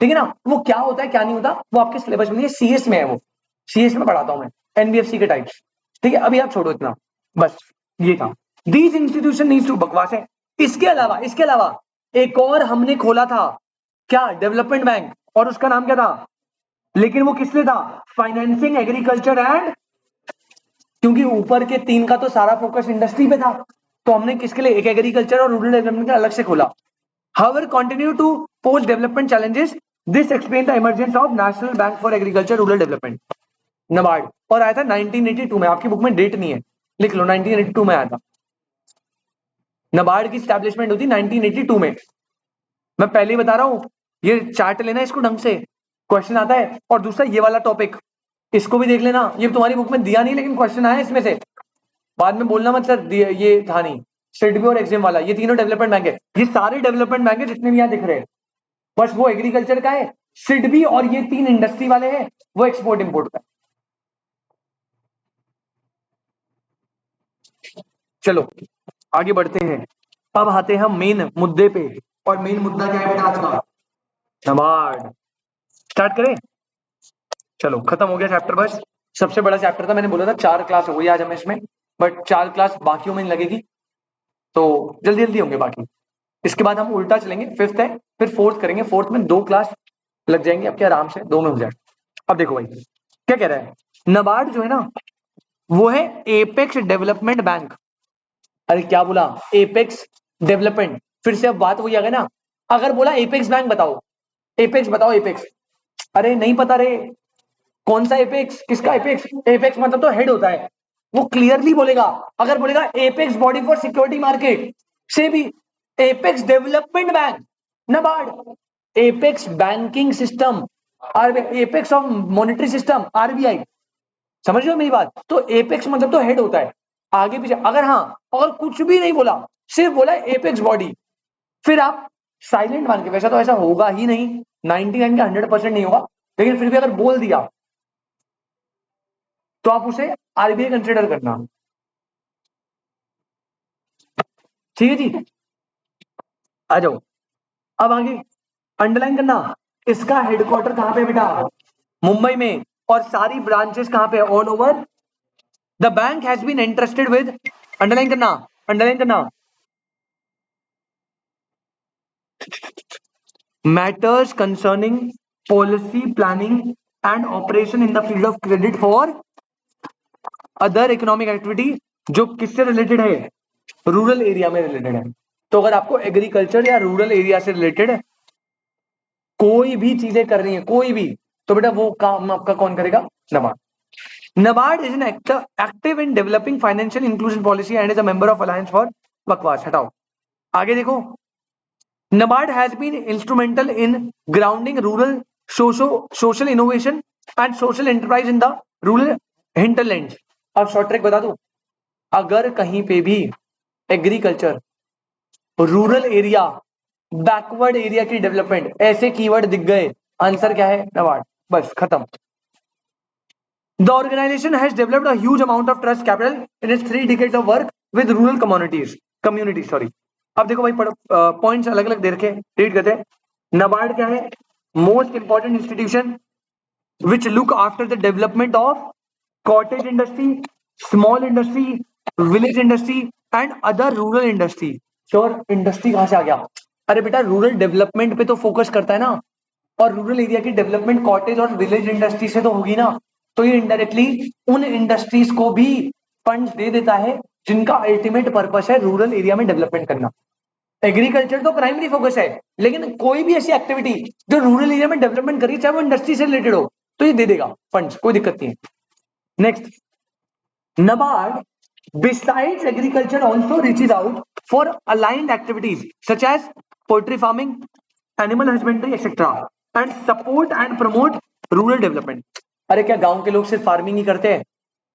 ठीक है ना? वो क्या होता है क्या नहीं होता वो आपके सिलेबस में सीएस में है, वो सीएस में पढ़ाता हूं मैं एनबीएफसी के टाइप्स। ठीक है, अभी आप छोड़ो इतना, बस ये था। दीज इंस्टीट्यूशन नीड्स टू, बकवास है। इसके अलावा एक और हमने खोला था, क्या? डेवलपमेंट बैंक, और उसका नाम क्या था? लेकिन वो किस लिए था? फाइनेंसिंग एग्रीकल्चर एंड, क्योंकि ऊपर के तीन का तो सारा फोकस इंडस्ट्री पे था, तो हमने किसके लिए एक एग्रीकल्चर और रूरल डेवलपमेंट का अलग से खोला। However, continue to pose development challenges. This explains the emergence of National Bank for Agriculture Rural Development, NABARD, और आया था 1982 में। आपकी बुक में डेट नहीं है, लिख लो 1982 में आया था। NABARD की स्टैब्लिशमेंट होती 1982 में। मैं पहले ही बता रहा हूं, ये चार्ट लेना इसको ढंग से, क्वेश्चन आता है। और दूसरा ये वाला टॉपिक, इसको भी देख लेना, ये तुम्हारी बुक में दिया नहीं लेकिन क्वेश्चन आया इसमें से। बाद में बोलना मत सर ये था नहीं। सिडबी और एक्सिम वाला, ये तीनों डेवलपमेंट बैंक है, ये सारे डेवलपमेंट बैंक है जितने भी यहाँ दिख रहे हैं। बस वो एग्रीकल्चर का है, सिडबी और ये तीन इंडस्ट्री वाले हैं, वो एक्सपोर्ट इंपोर्ट का। चलो आगे बढ़ते हैं, अब आते हैं हम मेन मुद्दे पे। और मेन मुद्दा क्या है बेटा आज का? नाबार्ड। स्टार्ट करें? चलो खत्म हो गया चैप्टर, बस सबसे बड़ा चैप्टर था, मैंने बोला था 4 क्लास हो गई आज हमें इसमें, बट 4 क्लास बाकियों में लगेगी, तो जल्दी जल्दी होंगे बाकी। इसके बाद हम उल्टा चलेंगे, फिफ्थ है, फिर फोर्थ करेंगे, फोर्थ में 2 क्लास लग जाएंगे आपके आराम से, 2 में हो जाए। अब देखो भाई क्या कह रहा है, नाबार्ड जो है ना वो है एपेक्स डेवलपमेंट बैंक। अरे क्या बोला? Apex development. फिर से अब बात वही आ गई ना, अगर बोला एपेक्स बैंक बताओ, एपेक्स बताओ, एपेक्स, अरे नहीं पता रे, कौन सा एपेक्स, किसका एपेक्स? एपेक्स मतलब तो हेड होता है, वो क्लियरली बोलेगा। अगर बोलेगा apex body for security market से भी, apex development bank NABARD, apex banking system RBI, apex of monetary system RBI. समझ रहे हो मेरी बात? तो एपेक्स मतलब तो हेड होता है, आगे पीछे। अगर हाँ, अगर कुछ भी नहीं बोला, सिर्फ बोला एपेक्स बॉडी, फिर आप साइलेंट मान के, वैसा तो ऐसा होगा ही नहीं, 99 का 100% नहीं होगा, लेकिन फिर भी अगर बोल दिया तो आप उसे आरबीआई कंसिडर करना। ठीक है जी, आ जाओ अब आगे। अंडरलाइन करना, इसका हेडक्वार्टर कहां पे बेटा? मुंबई में। और सारी ब्रांचेस कहां पे? All over the bank has been interested with, underline करना, अंडरलाइन करना, matters concerning policy planning and operation in the field of credit for other economic activity, जो किससे रिलेटेड है? रूरल एरिया में रिलेटेड है। तो अगर आपको एग्रीकल्चर या रूरल एरिया से रिलेटेड कोई भी चीजें कर रही है, कोई भी, तो बेटा वो काम आपका कौन करेगा? NABARD. NABARD is an active in developing financial inclusion policy and is a member of Alliance for, बकवास हटाओ, आगे देखो। NABARD has been instrumental in grounding rural social innovation and social enterprise in the rural hinterlands। अब short trick बता दूं, अगर कहीं पे भी agriculture, rural area, backward area की डेवलपमेंट ऐसे कीवर्ड दिख गए, आंसर क्या है? NABARD। बस खत्म। The organization has developed a huge amount of trust capital in its 3 decades of work with rural communities, sorry। अब देखो भाई, पॉइंट्स अलग अलग दे रखे, रीड करते हैं। नाबार्ड क्या है? Most important institution which look after the development of cottage industry, small industry, village industry and other rural industry. Sure, industry कहां से आ गया? अरे बेटा रूरल डेवलपमेंट पे तो फोकस करता है ना, और रूरल एरिया की डेवलपमेंट कॉटेज और विलेज इंडस्ट्री से तो होगी ना, तो ये इनडायरेक्टली उन इंडस्ट्रीज को भी फंड्स दे देता है जिनका अल्टीमेट पर्पस है रूरल एरिया में डेवलपमेंट करना। एग्रीकल्चर तो प्राइमरी फोकस है, लेकिन कोई भी ऐसी एक्टिविटी जो रूरल एरिया में डेवलपमेंट करी, चाहे वो इंडस्ट्री से रिलेटेड हो, तो ये दे देगा फंड्स, कोई दिक्कत नहीं है। Next, NABARD besides agriculture also reaches out for aligned activities such as poultry farming, animal husbandry, etc. and support and promote rural development. अरे क्या गांव के लोग सिर्फ फार्मिंग ही करते हैं?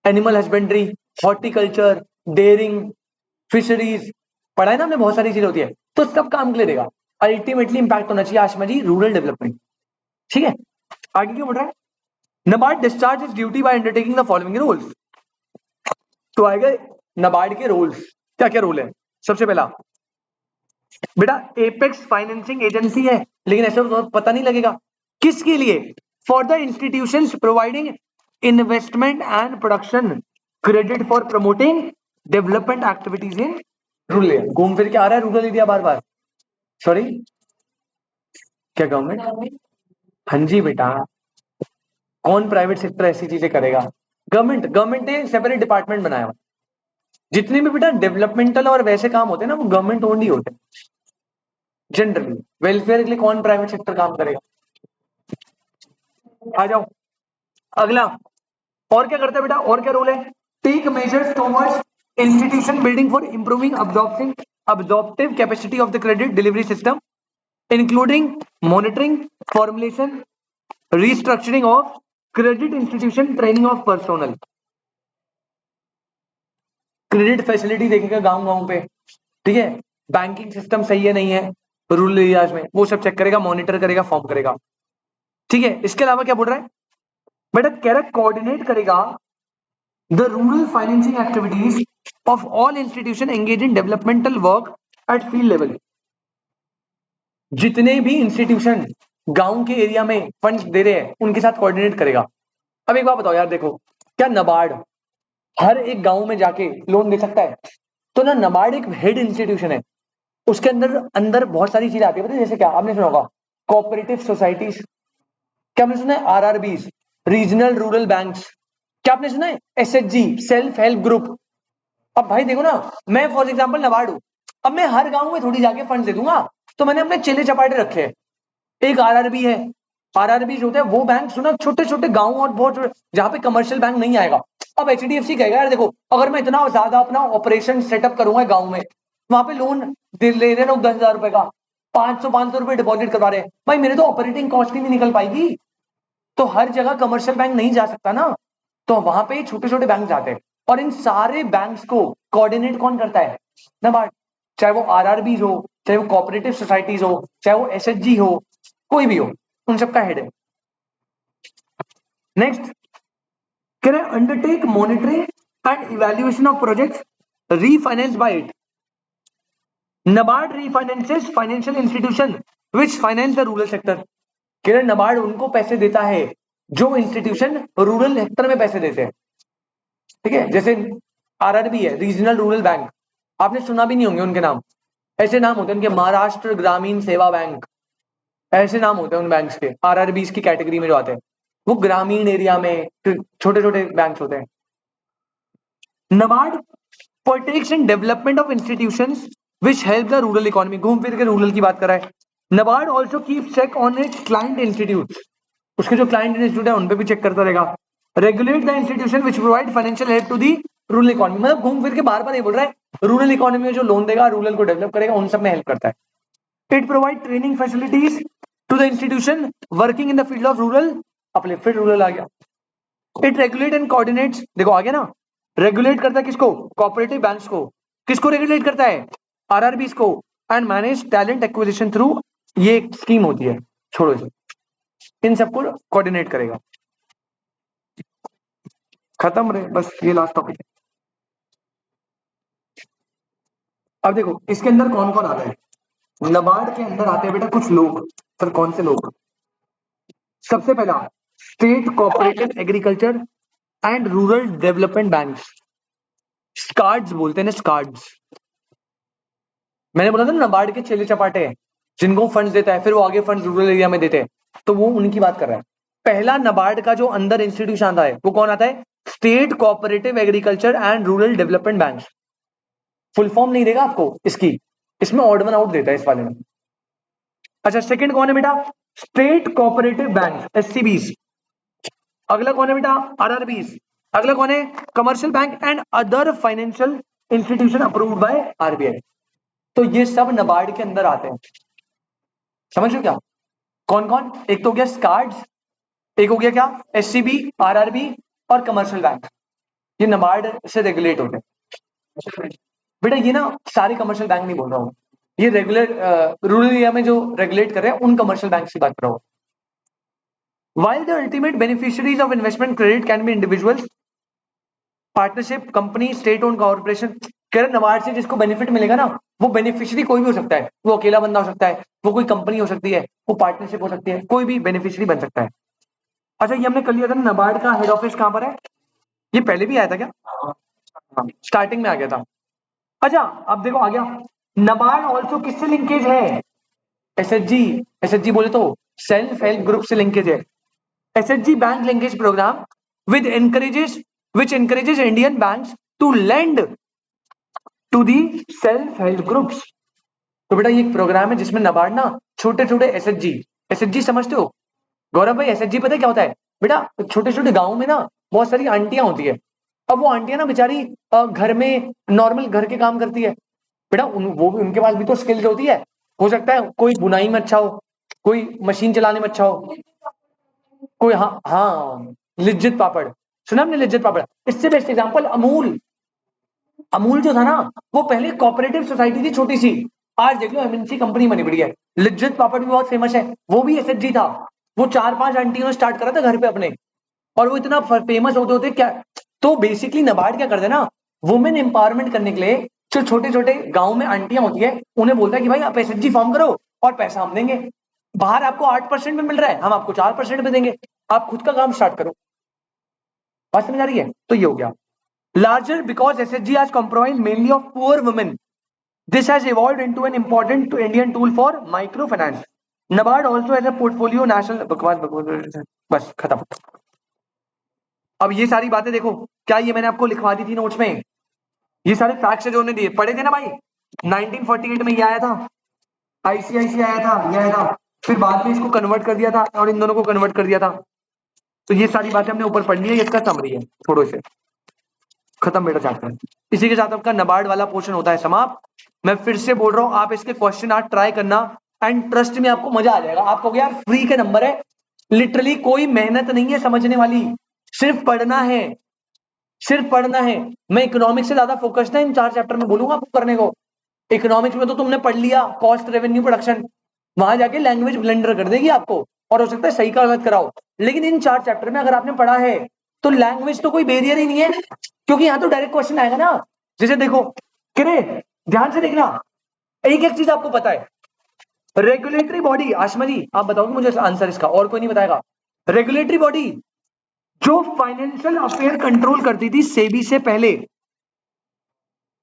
Animal husbandry, horticulture, dairying, fisheries, पढ़ा है ना हमने, बहुत सारी चीजें होती है, तो सब काम के लिए देगा। अल्टीमेटली इंपैक्ट होना चाहिए आशमा जी रूरल डेवलपमेंट। ठीक है, आगे क्यों बढ़ रहा है? NABARD discharge its duty by undertaking the following roles. तो आएगा NABARD के रोल्स। क्या क्या रोल है? सबसे पहला बेटा एपेक्स फाइनेंसिंग एजेंसी है, लेकिन ऐसा तो पता नहीं लगेगा किसके लिए। For the institutions providing investment and production credit for promoting development activities in rural area. घूम फिर के आ रहा है रूरल एरिया बार बार। सॉरी, क्या गवर्नमेंट? हाँ जी बेटा, कौन प्राइवेट सेक्टर ऐसी चीजें करेगा? गवर्नमेंट। गवर्नमेंट ने सेपरेट डिपार्टमेंट बनाया हुआ। जितने भी बेटा डेवलपमेंटल और वैसे काम होते हैं ना, वो गवर्नमेंट ओन्ड ही होते हैं जनरली। वेलफेयर के लिए कौन प्राइवेट सेक्टर काम करेगा? आ जाओ अगला। और क्या करता है बेटा, और क्या रोल है? Take measures towards institution building for improving absorptive capacity of the credit delivery system, including monitoring, formulation, restructuring of credit institution, training of personnel. Credit facility देखेगा गांव गांव पे, ठीक है, बैंकिंग सिस्टम सही है नहीं है रूरल एरियाज में, वो सब चेक करेगा, मॉनिटर करेगा, फॉर्म करेगा। ठीक है, इसके अलावा क्या बोल रहा है बेटा? कह रहा है कोऑर्डिनेट करेगा the rural financing activities of all institution engage in developmental work at field level. जितने भी इंस्टीट्यूशन गांव के एरिया में फंड्स दे रहे हैं उनके साथ कोऑर्डिनेट करेगा। अब एक बात बताओ यार, देखो क्या NABARD हर एक गांव में जाके लोन दे सकता है? तो ना, NABARD एक हेड इंस्टीट्यूशन है, उसके अंदर अंदर बहुत सारी चीजें आती है, जैसे क्या आपने सुना होगा, कोऑपरेटिव सोसाइटीज, क्या आपने सुना है? RRBs, रीजनल रूरल बैंक्स, क्या आपने सुना है? SHG, self help group. अब भाई देखो ना, मैं फॉर एग्जाम्पल NABARD हूं, अब मैं हर गांव में थोड़ी जाके फंड दे दूंगा, तो मैंने अपने चेले चपाटे रखे हैं। एक RRB है, RRB जो होते हैं वो बैंक सुना छोटे छोटे गांव और बहुत जहां पे कमर्शियल बैंक नहीं आएगा। अब HDFC कहेगा यार देखो, अगर मैं इतना ज्यादा अपना ऑपरेशन सेटअप करूंगा गांव में, वहां पे लोन ले रहे लोग 10,000 रुपए का, 500 रुपए डिपॉजिट करवा रहे हैं, भाई मेरे तो ऑपरेटिंग कॉस्ट ही नहीं निकल पाएगी। तो हर जगह कमर्शियल बैंक नहीं जा सकता ना, तो वहां पे छोटे छोटे बैंक जाते हैं, और इन सारे बैंक्स को कोऑर्डिनेट कौन करता है? NABARD। चाहे वो RRBs हो, चाहे वो कोऑपरेटिव सोसाइटीज हो, चाहे वो SHG हो, कोई भी हो, उन सबका हेड है। Next, can I undertake monitoring and evaluation of projects refinance by it. NABARD refinances financial institution which finance the rural sector। कह रहे NABARD उनको पैसे देता है जो इंस्टीट्यूशन रूरल सेक्टर में पैसे देते हैं। ठीक है, जैसे RRB है, रीजनल रूरल बैंक, आपने सुना भी नहीं होंगे उनके नाम, ऐसे नाम होते हैं उनके, महाराष्ट्र ग्रामीण सेवा बैंक, ऐसे नाम होते हैं उन बैंक्स के, RRBs की कैटेगरी में जो आते हैं, वो ग्रामीण एरिया में छोटे छोटे बैंक होते हैं। NABARD partakes in development of institutions which help the rural economy। घूम फिर के रूरल की बात कर रहा है। NABARD also keeps check on its client institutes, उसके जो क्लाइंट इंस्टीट्यूट है उन पे भी चेक करता रहेगा। Regulate the institution which provide financial help to the rural economy. मतलब घूम फिर के बार बार ये बोल रहा है रूरल इकोनॉमी में जो लोन देगा, रूरल को डेवलप करेगा, उन सब में हेल्प करता है। It provide training facilities to the institution working in the field of rural uplifted. Rural आ गया। इट रेगुलेट एंड कोऑर्डिनेट्स, देखो आ गया ना, रेगुलेट करता है किसको? कोऑपरेटिव बैंक्स को। किसको रेगुलेट करता है? RRBs को। And manage talent acquisition through, ये एक स्कीम होती है, छोड़ो इसे, इन सबको कोऑर्डिनेट करेगा। खत्म रहे, बस ये लास्ट टॉपिक है। अब देखो इसके अंदर कौन कौन आता है। NABARD के अंदर आते हैं बेटा कुछ लोग, सर कौन से लोग? सबसे पहला state cooperative agriculture and rural development banks, SCARDs बोलते हैं ना, स्कार्ड्स। मैंने बोला था ना NABARD के चेले चपाटे हैं जिनको फंड्स देता है, फिर वो आगे फंड्स रूरल एरिया में देते हैं, तो वो उनकी बात कर रहा है। पहला NABARD का जो अंदर इंस्टीट्यूशन आता है वो कौन आता है? State cooperative agriculture and rural development bank. Full form नहीं देगा आपको इसकी, इसमें ऑड वन आउट देता है इस वाले में। अच्छा सेकंड कौन है बेटा, स्टेट कोऑपरेटिव बैंक एससीबीज। अगला कौन है बेटा, आरआरबीज। अगला कौन है, commercial bank and other financial institution approved by RBI. तो ये सब नाबार्ड के अंदर आते हैं, समझ लो क्या, कौन कौन, एक तो हो गया स्कार्ड्स, एक हो गया क्या एससीबी, आरआरबी और कमर्शियल बैंक, ये नाबार्ड से रेगुलेट होते हैं। बेटा ये ना सारे कमर्शियल बैंक नहीं बोल रहा हूँ, ये रेगुलर रूरल एरिया में जो रेगुलेट कर रहे हैं उन कमर्शियल बैंक की बात कर रहा हूँ। While the ultimate beneficiaries of investment credit can be individuals, partnership, company, state own corporation, कह रहे नाबार्ड से जिसको बेनिफिट मिलेगा ना वो बेनिफिशियरी कोई भी हो सकता है, वो अकेला बंदा हो सकता है, वो कोई कंपनी हो सकती है, वो पार्टनरशिप हो सकती है, कोई भी बेनिफिशियरी बन सकता है। अच्छा ये हमने कर लिया था ना, नाबार्ड का हेड ऑफिस कहां पर है, ये पहले भी आया था क्या, हाँ स्टार्टिंग में आ गया था। अच्छा अब देखो आ गया, नाबार्ड ऑल्सो किससे लिंकेज है, एसएचजी, एसएचजी बोले तो सेल्फ हेल्प ग्रुप से लिंकेज है। SHG bank linkage program which encourages Indian banks to lend to the self help groups। तो बेटा ये एक प्रोग्राम है जिसमें नाबार्ड ना छोटे छोटे एसएचजी, एसएचजी समझते हो गौरव भाई, एसएचजी पता है क्या होता है बेटा, छोटे छोटे गांव में ना बहुत सारी आंटियां होती है, अब वो आंटियां ना बेचारी घर में नॉर्मल घर के काम करती है बेटा, वो भी उनके पास भी तो स्किल्स होती है, हो सकता है कोई बुनाई में अच्छा हो, कोई मशीन चलाने में अच्छा हो, कोई हाँ हाँ लिज्जत पापड़, सुना हमने लिज्जत पापड़, इससे बेस्ट एग्जांपल अमूल। अमूल जो था ना वो पहले कोऑपरेटिव सोसाइटी थी छोटी सी, आज देख लो एमएनसी कंपनी बनी पड़ी है। लिज्जत पापड़ भी बहुत फेमस है, वो भी एसएचजी था, वो 4-5 आंटियों ने स्टार्ट करा था घर पे अपने, और वो इतना फेमस होते होते क्या, तो बेसिकली नाबार्ड क्या करते हैं ना, वुमेन एम्पावरमेंट करने के लिए जो छोटे छोटे गांव में आंटियां होती है उन्हें बोलता है कि भाई आप एसएचजी फॉर्म करो और पैसा हम देंगे, बाहर आपको 8% में मिल रहा है, हम आपको 4% में देंगे, आप खुद का काम स्टार्ट करो। बात समझ आ रही है, तो ये हो गया। Larger because SHG has comprised mainly of poor women. This has evolved into an important Indian tool for microfinance. NABARD also has a portfolio national बकवास बस खत्म। अब ये सारी बातें देखो, क्या ये मैंने आपको लिखवा दी थी नोट्स में, ये सारे फैक्ट्स जो हमने दिए पढ़े थे ना भाई, 1948 में ये आया था, आईसीआईसी आया था, ये आया था, फिर बाद में इसको कन्वर्ट कर दिया था और इन दोनों को कन्वर्ट कर दिया था, तो ये सारी बातें हमने ऊपर पढ़ ली है, इसका समरी है थोड़े से खत्म बेटा चैप्टर। इसी के साथ आपका नाबार्ड वाला पोर्शन होता है समाप्त। मैं फिर से बोल रहा हूं आप इसके क्वेश्चन आज ट्राई करना एंड ट्रस्ट में आपको मजा आ जाएगा, आपको यार फ्री के नंबर है, लिटरली कोई मेहनत नहीं है समझने वाली, सिर्फ पढ़ना है, सिर्फ पढ़ना है। मैं इकोनॉमिक्स से ज्यादा फोकस्ड है इन 4 चैप्टर में बोलूंगा आपको करने को। इकोनॉमिक्स में तो तुमने पढ़ लिया कॉस्ट रेवेन्यू प्रोडक्शन, वहां जाके लैंग्वेज ब्लेंडर कर देगी आपको, और हो सकता है सही का गलत कराओ, लेकिन इन 4 चैप्टर में अगर आपने पढ़ा है तो लैंग्वेज तो कोई बैरियर ही नहीं है, क्योंकि यहां तो डायरेक्ट क्वेश्चन आएगा ना। जैसे देखो किरे ध्यान से देखना, एक एक चीज आपको पता है, रेगुलेटरी बॉडी, आशमा जी आप बताओगे मुझे आंसर इसका, और कोई नहीं बताएगा। रेगुलेटरी बॉडी जो फाइनेंशियल अफेयर कंट्रोल करती थी सेबी से पहले,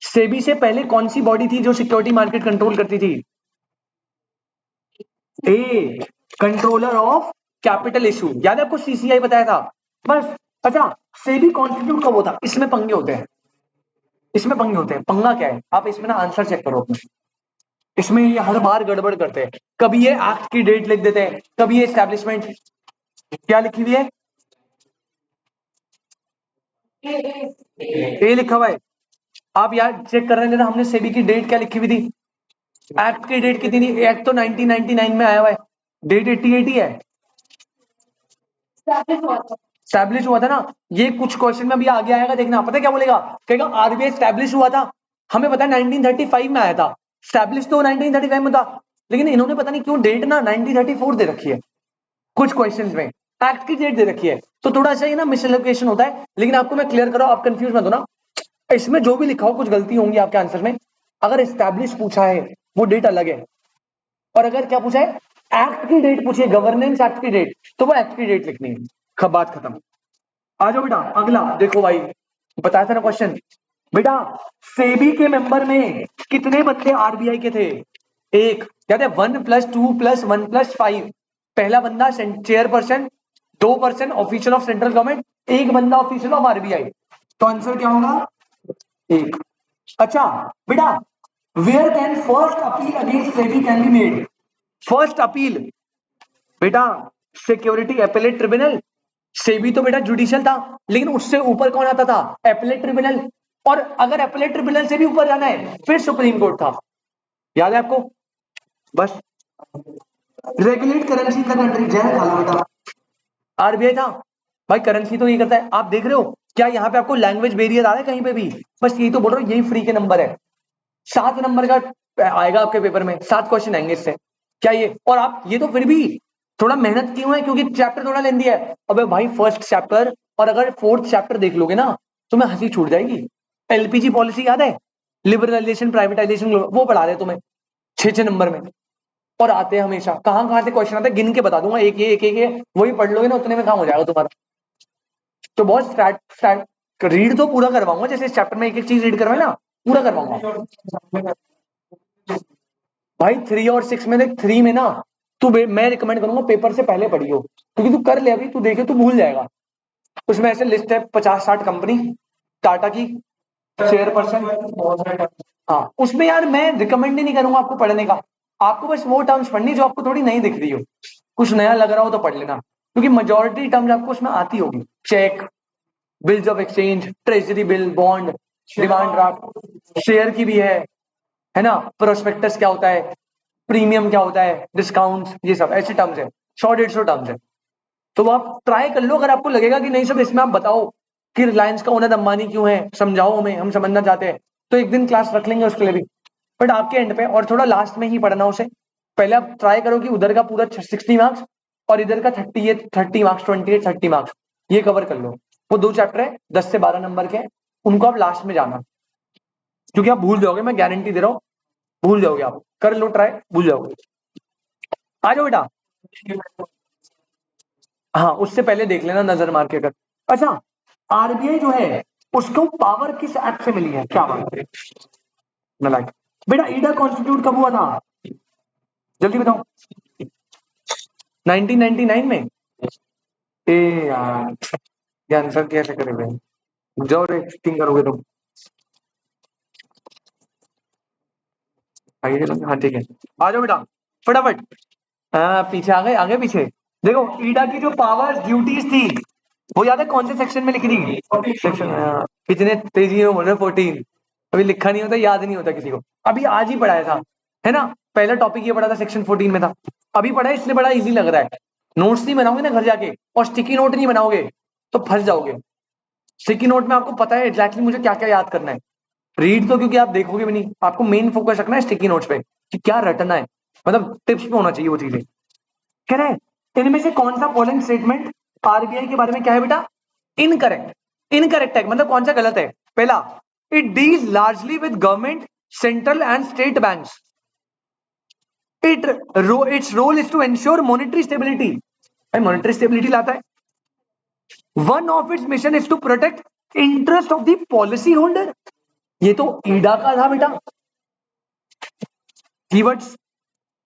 सेबी से पहले कौन सी बॉडी थी जो सिक्योरिटी मार्केट कंट्रोल करती थी, ए कंट्रोलर ऑफ कैपिटल इशू, याद है आपको सीसीआई बताया था बस। अच्छा सेबी कॉन्स्टिट्यूट कब होता, इसमें पंगे होते हैं, इसमें पंगे होते हैं, पंगा क्या है आप इसमें ना आंसर चेक करो अपने, इसमें ये हर बार गड़बड़ करते हैं, कभी ये एक्ट की डेट लिख देते हैं, कभी ये एस्टैब्लिशमेंट क्या लिखी हुई है, ए लिखा हुआ है, आप यार चेक कर रहे थे ना हमने सेबी की डेट क्या लिखी हुई थी, एक्ट की डेट कितनी थी, एक्ट तो 1999 में आया हुआ है, डेट 88 है, स्टैब्लिश हुआ था ना। ये कुछ क्वेश्चन में अभी आगे आएगा देखना, पता है क्या बोलेगा, कहेगा आरबीआई स्टैब्लिश हुआ था, हमें पता है 1935 में आया था, स्टैब्लिश तो 1935 में था, लेकिन इन्होंने पता नहीं क्यों डेट ना 1934 दे रखी है, कुछ क्वेश्चंस में एक्ट की डेट दे रखी है, तो थोड़ा सा ये ना मिसएलोकेशन होता है, लेकिन आपको मैं क्लियर करो, आप कंफ्यूज मत हो ना, इसमें जो भी लिखा हो कुछ गलती होंगी आपके आंसर में, अगर स्टैब्लिश पूछा है वो डेट अलग है, और अगर क्या पूछा है एक्ट की डेट पूछिए, गवर्नेंस एक्ट की डेट, तो वो एक्ट की डेट लिखनी है, बात खत्म। आ जाओ बेटा अगला देखो भाई, बताया था ना क्वेश्चन, बेटा सेबी के मेंबर में कितने बंदे आरबीआई के थे, एक, याद है 1+2+1+5, पहला बंदा chairperson, 2% official of central government, एक बंदा ऑफिशियल ऑफ आरबीआई, तो आंसर क्या होगा एक। अच्छा बेटा, where can first appeal against SEBI can be made? First appeal बेटा सिक्योरिटी एपेलेट ट्रिब्यूनल। सेबी तो बेटा जुडिशियल था, लेकिन उससे ऊपर कौन आता था? Appellate tribunal. और अगर एपेलेट ट्रिब्यूनल से भी ऊपर जाना है फिर सुप्रीम कोर्ट था। याद है आपको? बस regulate currency in the country, जय खा लो बेटा। आरबीआई था भाई, करेंसी तो ये करता है। आप देख रहे हो क्या यहाँ पे आपको लैंग्वेज बैरियर आ रहा है कहीं पे भी? बस यही तो बोल रहा हूँ, यही फ्री के नंबर है। 7 नंबर का आएगा आपके पेपर में, 7 क्वेश्चन आएंगे इससे। क्या ये, और आप ये तो फिर भी थोड़ा मेहनत क्यों है, क्योंकि चैप्टर थोड़ा लेंदी है। अबे भाई फर्स्ट चैप्टर और अगर फोर्थ चैप्टर देख लोगे ना तो मैं हंसी छूट जाएगी। एलपीजी पॉलिसी याद है? लिबरलाइजेशन प्राइवेटाइजेशन, वो पढ़ा रहे तुम्हें 6 6 नंबर में। और आते हैं हमेशा कहां कहां से क्वेश्चन आते हैं, गिन के बता दूंगा, एक ये एक ये वही पढ़ लोगे ना उतने में काम हो जाएगा तुम्हारा। तो बहुत स्टार्ट रीड तो पूरा करवाऊंगा, जैसे इस चैप्टर में एक एक चीज रीड करवाए ना, पूरा करवाऊंगा। भाई 3 और 6 में देख, 3 में ना मैं रिकमेंड करूंगा पेपर से पहले पढ़ियो, क्योंकि तू कर ले अभी, तू देखे तू भूल जाएगा। उसमें ऐसे लिस्ट है 50 60 कंपनी टाटा की, चेयरपर्सन। हाँ उसमें यार मैं रिकमेंड ही नहीं करूंगा आपको पढ़ने का। आपको बस वो टर्म्स पढ़नी जो आपको थोड़ी नहीं दिख रही हो, कुछ नया लग रहा हो तो पढ़ लेना, क्योंकि मेजोरिटी टर्म्स आपको उसमें आती होगी। Cheque, bills of exchange, treasury bill, bond, demand draft, share की भी है ना, प्रोस्पेक्टस क्या होता है, प्रीमियम क्या होता है, डिस्काउंट, ये सब ऐसे टर्म्स है, 100 150 टर्म्स है। तो वो आप ट्राई कर लो, अगर आपको लगेगा कि नहीं सब इसमें आप बताओ कि रिलायंस का ओनर अंबानी क्यों है, समझाओ हमें, हम समझना चाहते हैं, तो एक दिन क्लास रख लेंगे उसके लिए भी। बट आपके एंड पे और थोड़ा लास्ट में ही पढ़ना उसे। पहले आप ट्राई करो कि उधर का पूरा 60 मार्क्स और इधर का 30 मार्क्स, 28 30 मार्क्स ये कवर कर लो। वो 2 चैप्टर है 10 से 12 नंबर के, उनको आप लास्ट में जाना, क्योंकि आप भूल जाओगे, मैं गारंटी दे रहा हूँ भूल जाओगे। आप कर लो ट्राई, भूल जाओगे। आ जाओ बेटा। हाँ उससे पहले देख लेना नजर मार के कर। अच्छा, आरबीआई जो है उसको पावर किस एक्ट से मिली है? क्या बात है नालायक। बेटा ईडा कॉन्स्टिट्यूट कब हुआ था? जल्दी बताओ। 1999 में? ए यार, ये आंसर कैसे करेंगे? जाओ रे, चीटिंग करोगे तुम। हाँ ठीक है, आ जाओ बेटा फटाफट। हाँ पीछे आ गए, आगे पीछे। देखो ईडा की जो पावर ड्यूटीज थी वो याद है कौन से सेक्शन में लिखी थी? सेक्शन, कितने तेजी में बोल रहे 14। अभी लिखा नहीं होता, याद नहीं होता किसी को। अभी आज ही पढ़ाया था, है ना? पहला टॉपिक ये पढ़ा था, सेक्शन 14 में था। अभी पढ़ा है इसलिए बड़ा इजी लग रहा है। नोट्स नहीं बनाओगे ना घर जाके और स्टिकी नोट नहीं बनाओगे तो फंस जाओगे। स्टिकी नोट में आपको पता है एग्जैक्टली मुझे क्या क्या याद करना है। रीड तो क्योंकि आप देखोगे भी नहीं, आपको मेन फोकस रखना है स्टिकी नोट्स पे कि क्या रटना है, मतलब टिप्स पे होना चाहिए वो चीजें। कह रहे हैं इनमें से कौन सा फॉलोइंग स्टेटमेंट आरबीआई के बारे में क्या है बेटा? इनकरेक्ट। इनकरेक्ट है मतलब कौन सा गलत है? पहला, it deals largely with government, central and state banks. Its role is to ensure monetary stability. Monetary stability लाता है। One of its mission is to protect interest of the policy holder. ये तो ईडा का था बेटा। कीवर्ड्स,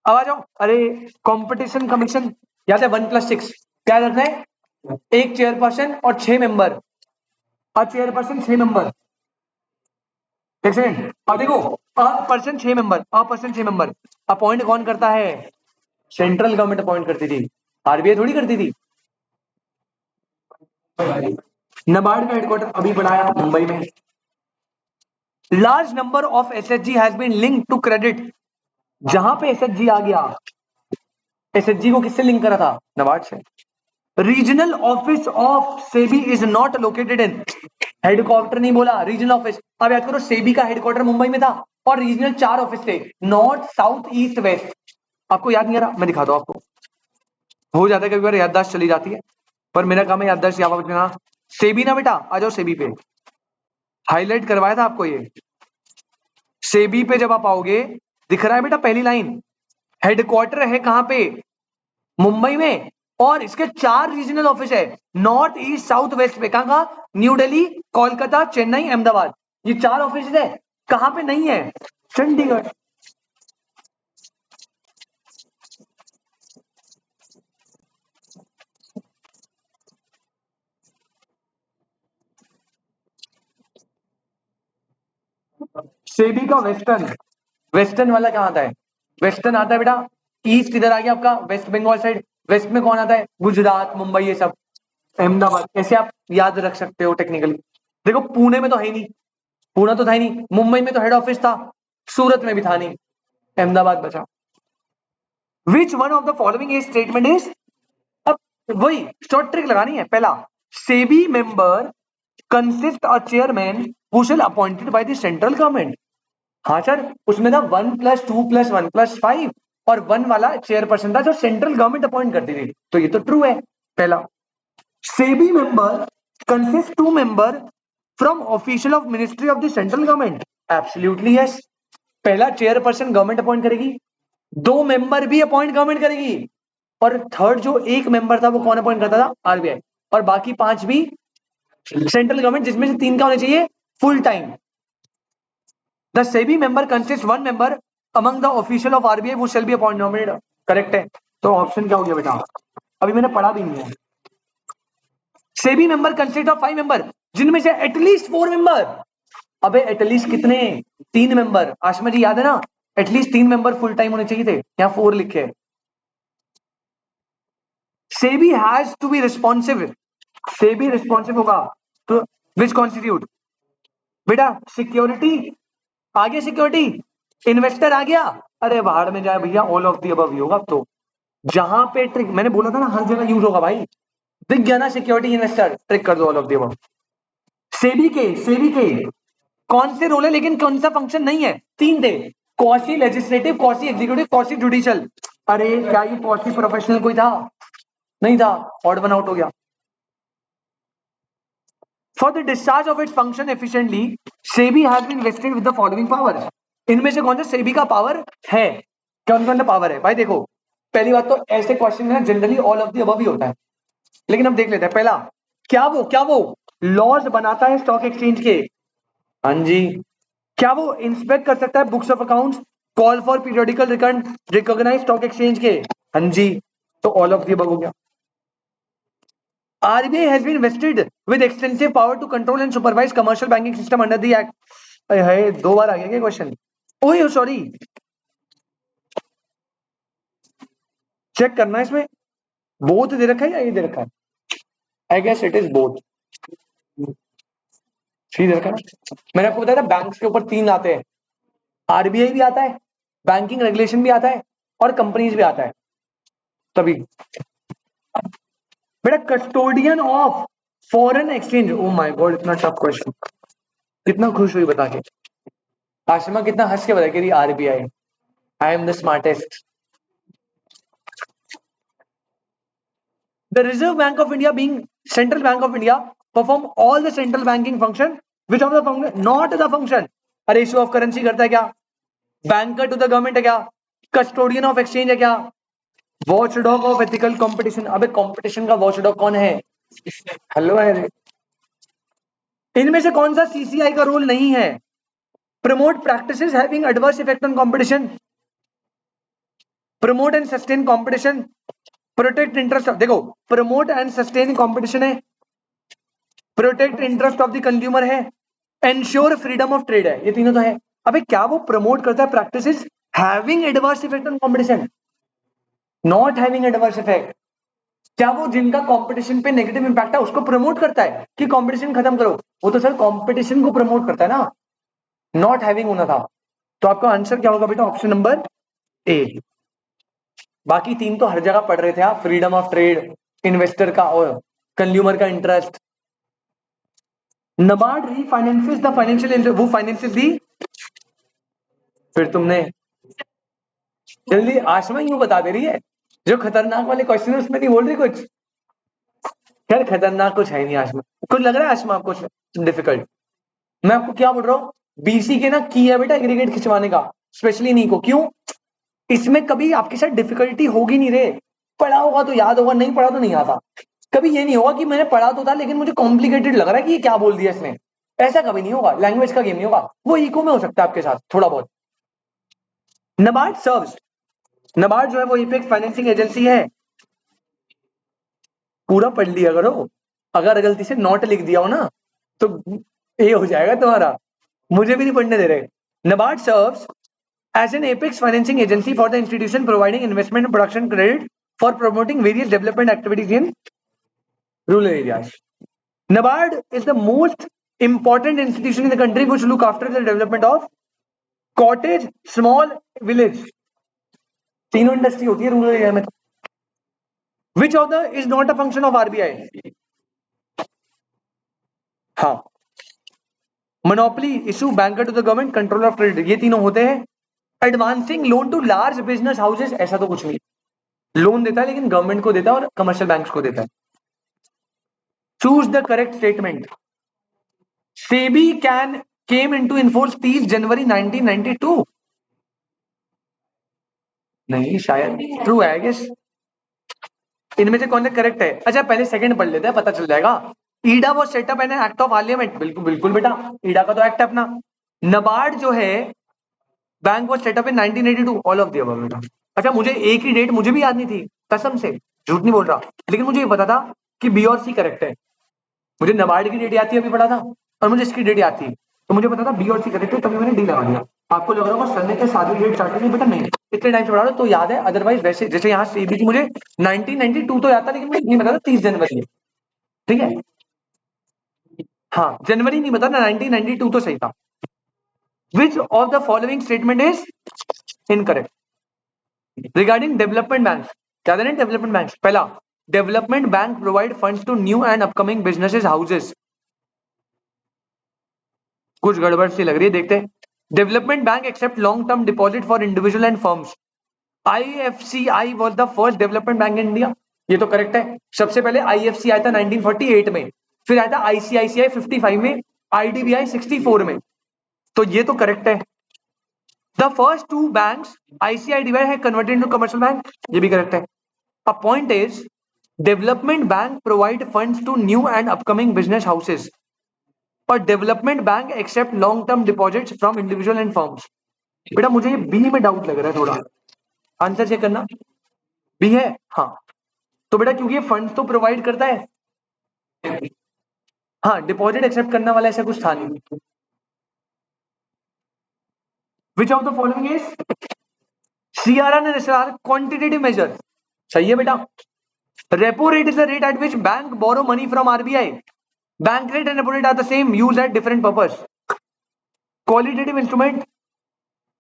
अब आ जाओ। अरे कंपटीशन कमीशन याद है 1+6 क्या रखना है? एक चेयरपर्सन और 6 मेंबर। और चेयरपर्सन 6 मेंबर। एक सेकंड, अब देखो, person 6 member, person 6 member appoint कौन करता है? सेंट्रल गवर्नमेंट अपॉइंट करती थी, आरबीआई थोड़ी करती थी। नबार्ड का हेडक्वार्टर अभी बनाया मुंबई में। Large number of SHG has been linked to credit. जहां पे एसएचजी आ गया, एसएचजी को किससे लिंक करा था? नबार्ड से। Regional office of SEBI is not located in. Headquarter नहीं बोला, रीजनल ऑफिस। अब याद करो सेबी का हेडक्वार्टर मुंबई में था और रीजनल 4 ऑफिस थे, नॉर्थ साउथ ईस्ट वेस्ट। आपको याद नहीं आ रहा? मैं दिखाता हूं आपको। हो जाता है कभी बार याददाश्त चली जाती है, पर मेरा काम है याददाश्त याद रखना। सेबी ना बेटा, आ जाओ सेबी पे। हाईलाइट करवाया था आपको ये। सेबी पे जब आप आओगे, दिख रहा है बेटा पहली लाइन, हेडक्वार्टर है कहां पे? मुंबई में। और इसके 4 रीजनल ऑफिस है, नॉर्थ ईस्ट साउथ वेस्ट पे। कहां कहां? न्यू दिल्ली, कोलकाता, चेन्नई, अहमदाबाद। ये 4 ऑफिस है। कहां पे नहीं है? चंडीगढ़। सेबी का वेस्टर्न, वेस्टर्न वाला कहाँ आता है? वेस्टर्न आता है बेटा ईस्ट, इधर आ गया आपका वेस्ट बंगाल साइड। वेस्ट में कौन आता है? गुजरात, मुंबई, ये सब, अहमदाबाद। ऐसे आप याद रख सकते हो टेक्निकली। देखो पुणे में तो है ही नहीं, पुणे तो था ही नहीं, मुंबई में तो हेड ऑफिस था, सूरत में भी था नहीं, अहमदाबाद बचा। Which one of the following statement is, अब वही शॉर्ट ट्रिक लगानी है। पहला, SEBI member consist a chairman who shell appointed by the central government. हाँ सर, उसमें ना 1+2+1+5 और 1 वाला चेयरपर्सन था जो सेंट्रल गवर्नमेंट अपॉइंट करती थी, तो ये तो ट्रू है पहला। SEBI member consist 2 member from official of ministry of the central government, absolutely yes. पहला चेयरपर्सन गवर्नमेंट अपॉइंट करेगी, 2 मेंबर भी अपॉइंट गवर्नमेंट करेगी, और थर्ड जो एक मेंबर था वो कौन अपॉइंट करता था? आरबीआई, और बाकी 5 भी सेंट्रल गवर्नमेंट, जिसमें से 3 का होना चाहिए full time. The SEBI member consist 1 member among the official of RBI वो shall be appoint nominated. Correct है, तो ऑप्शन क्या हो गया बेटा? अभी मैंने पढ़ा भी नहीं है। SEBI member consist of 5 member जिनमें से एटलीस्ट 4 मेंबर। अबे एटलीस्ट कितने? 3 मेंबर। आशमा जी याद है ना, एटलीस्ट 3 मेंबर फुल टाइम होने चाहिए थे, यहाँ 4 लिखे। SEBI has to be responsive, SEBI responsive होगा तो विच कॉन्स्टिट्यूट बेटा? सिक्योरिटी आ गया, सिक्योरिटी इन्वेस्टर आ गया, अरे बाहर में जाए भैया, ऑल ऑफ दी अबव ही होगा। तो जहां पे ट्रिक मैंने बोला था ना हर जगह यूज होगा भाई, दिख गया ना सिक्योरिटी इन्वेस्टर, ट्रिक कर दो all of the above. SEBI के कौन से रोल है लेकिन कौन सा फंक्शन नहीं है? 3 थे, quasi legislative, quasi executive, quasi judicial. अरे क्या ये कौशी प्रोफेशनल कोई था? नहीं था, ऑड वन आउट हो गया। For the discharge of its function efficiently SEBI has been invested with the following power. इनमें से कौन सा सेबी का पावर है? कौन कौन सा पावर है भाई? देखो पहली बात तो ऐसे क्वेश्चन में generally all of the above ही होता है, लेकिन हम देख लेते हैं। पहला, क्या वो लॉज बनाता है स्टॉक एक्सचेंज के? हाँ जी। क्या वो इंस्पेक्ट कर सकता है books of accounts, call for periodical return, recognise stock exchange के? हाँ जी, तो ऑल ऑफ द अबव हो गया। RBI has been vested with extensive power to control and supervise commercial banking system under the act। है 2 बार आ गया क्या question? Oh sorry, check करना है इसमें, बोथ दे रखा है या ये दे रखा है? I guess it is both. C दे रखा है ना? मैंने आपको बताया था बैंक्स के ऊपर 3 आते हैं, आरबीआई भी आता है, बैंकिंग रेगुलेशन भी आता है, और कंपनीज भी आता है। तभी बेटा custodian of foreign exchange, oh my God इतना टफ क्वेश्चन, कितना खुश हुई बता के। आशिमा कितना हंस के बताया कि RBI, I am the smartest. The Reserve Bank of India being Central Bank of India perform all the central banking function. Which of the function? Not the function. अरे इशू ऑफ करेंसी करता है क्या? Banker to the government है क्या? Custodian of exchange है क्या? Watchdog of ethical competition. अबे competition का वॉचडॉग कौन है? हेलो है। इनमें से कौन सा सीसीआई का रोल नहीं है? Promote practices having adverse effect on competition, promote and sustain competition, protect interest. देखो प्रमोट एंड सस्टेन कंपटीशन है, protect interest of the consumer है, एंश्योर फ्रीडम ऑफ ट्रेड है, ये तीनों तो है। अबे क्या वो प्रमोट करता है practices having adverse effect on competition, not having adverse effect? क्या वो जिनका कंपटीशन पे नेगेटिव इंपैक्ट है उसको प्रमोट करता है कि कंपटीशन खत्म करो? वो तो सर कंपटीशन को प्रमोट करता है ना, नॉट हैविंग होना था। तो आपका आंसर क्या होगा बेटा? Option number A. बाकी 3 तो हर जगह पढ़ रहे थे आप, फ्रीडम ऑफ ट्रेड, इन्वेस्टर का और कंज्यूमर का इंटरेस्ट। नबार्ड रीफाइनेंसेस द फाइनेंशियल, वो फाइनेंसेस दी। फिर तुमने जल्दी, आशमा यूं बता दे रही है जो खतरनाक वाले क्वेश्चन है उसमें नहीं बोल रही कुछ। खैर खतरनाक कुछ है नहीं आशमा, कुछ लग रहा है आशमा आपको डिफिकल्ट? मैं आपको क्या बोल रहा हूँ, बीसी के ना की है बेटा एग्रीगेट खिंचवाने का, स्पेशली नहीं को। क्यों? इसमें कभी आपके साथ डिफिकल्टी होगी नहीं रे, पढ़ा होगा तो याद होगा, नहीं पढ़ा तो नहीं आता। कभी ये नहीं होगा कि मैंने पढ़ा तो था लेकिन मुझे कॉम्प्लिकेटेड लग रहा है कि ये क्या बोल दिया इसने, ऐसा कभी नहीं होगा। लैंग्वेज का गेम नहीं होगा, वो इको में हो सकता है आपके साथ थोड़ा बहुत। नबार्ड सर्व्स, नबार्ड जो है वो एक फाइनेंसिंग एजेंसी है। पूरा पढ़ लिया करो, अगर गलती से नॉट लिख दिया हो ना तो ये हो जाएगा तुम्हारा, मुझे भी नहीं पढ़ने दे रहे। NABARD serves as an apex financing agency for the institution providing investment and production credit for promoting various development activities in rural areas. NABARD is the most important institution in the country which look after the development of cottage, small village. तीनों industry होती है rural area में. Which of the is not a function of RBI? हाँ, monopoly, issue, banker to the government, control of credit, ये तीनों होते हैं. Advancing loan to large business houses, ऐसा तो कुछ नहीं. लोन देता है लेकिन गवर्नमेंट को देता है और कमर्शियल बैंक्स को देता है. Choose the correct statement. SEBI can came into enforce 30 जनवरी 1992. नहीं, शायद ट्रू है, आई गेस. इनमें से कौन सा करेक्ट है? अच्छा, पहले सेकंड पढ़ लेते हैं, पता चल जाएगा. ईडा वो setup an act of parliament. बिल्कुल बिल्कुल बेटा, ईडा का तो एक्ट है अपना. नबार्ड जो है बैंक वो setup in 1982. All of the above बेटा. अच्छा, मुझे एक ही डेट मुझे भी याद नहीं थी, कसम से झूठ नहीं बोल रहा, लेकिन मुझे ये पता था कि बी और सी करेक्ट है. मुझे नबार्ड की डेट याद थी, अभी पढ़ा था, और मुझे इसकी डेट याद थी, तो मुझे पता था बी और सी करेक्ट है, तभी मैंने डी लगा दिया. आपको लग रहा होगा सर ने क्या सारी डेट चार्ट की, बेटा नहीं, इतने टाइम से पढ़ा तो याद है. अदरवाइज वैसे जैसे यहाँ सीबी की मुझे 1992 तो याद था, लेकिन मुझे नहीं पता था 30 जनवरी है. ठीक है, हाँ, जनवरी नहीं पता ना, 1992 तो सही था. Which of the following statement is incorrect regarding development bank? क्या देना डेवलपमेंट बैंक? पहला, development bank provide funds to new and upcoming businesses houses. कुछ गड़बड़ सी लग रही है, देखते हैं. Development bank accept long term deposit for individual and firms. IFCI was the first development bank in India. ये तो करेक्ट है. सबसे पहले IFC आया था 1948 में, फिर आया था ICICI 55 में, IDBI 64 में, तो ये तो करेक्ट है. The first two banks ICICI है कन्वर्टेड इनटू कमर्शियल बैंक, ये भी करेक्ट है. A point is development bank provide funds to new and upcoming business houses, और development bank accept long term deposits from individual and firms. बेटा मुझे ये B में doubt लग रहा है थोड़ा, आंसर चेक करना. बी है, हाँ. तो बेटा क्योंकि ये फंड्स तो प्रोवाइड करता है, हाँ, डिपॉजिट एक्सेप्ट करने वाला ऐसा कुछ था नहीं. Which of the following is CRR and SRR quantitative measure? सही है बेटा. Repo rate is the rate at which bank borrow money from RBI. Bank rate and repo rate are the same, use at different purpose. Qualitative instrument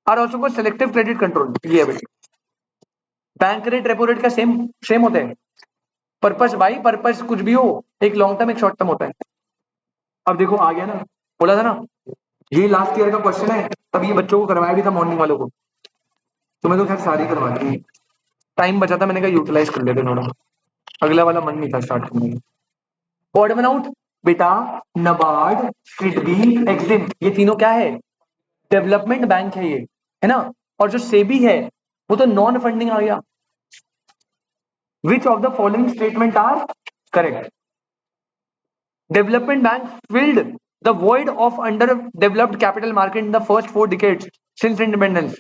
are also called selective credit control. ये है बेटा. Bank rate repo rate का same same होता है. Purpose भाई, purpose कुछ भी हो, एक लॉन्ग टर्म एक शॉर्ट टर्म होता है. अब देखो आ गया ना, बोला था ना ये लास्ट ईयर का क्वेश्चन है, तब ये बच्चों को करवाया भी था मॉर्निंग वालों को, तुम्हें तो खैर सारी करवा दी. टाइम बचा था, मैंने कहा यूटिलाइज कर लेते थोड़ा, अगला वाला मन नहीं था स्टार्ट करने का. ऑड वन आउट बेटा. नबार्ड, सिडबी, एक्सिम, ये तीनों क्या है? डेवलपमेंट बैंक है ये, है ना. और जो सेबी है वो तो नॉन फंडिंग आ गया. Which of the following statement are correct? Development Bank filled the void of underdeveloped capital market in the first 4 decades since independence.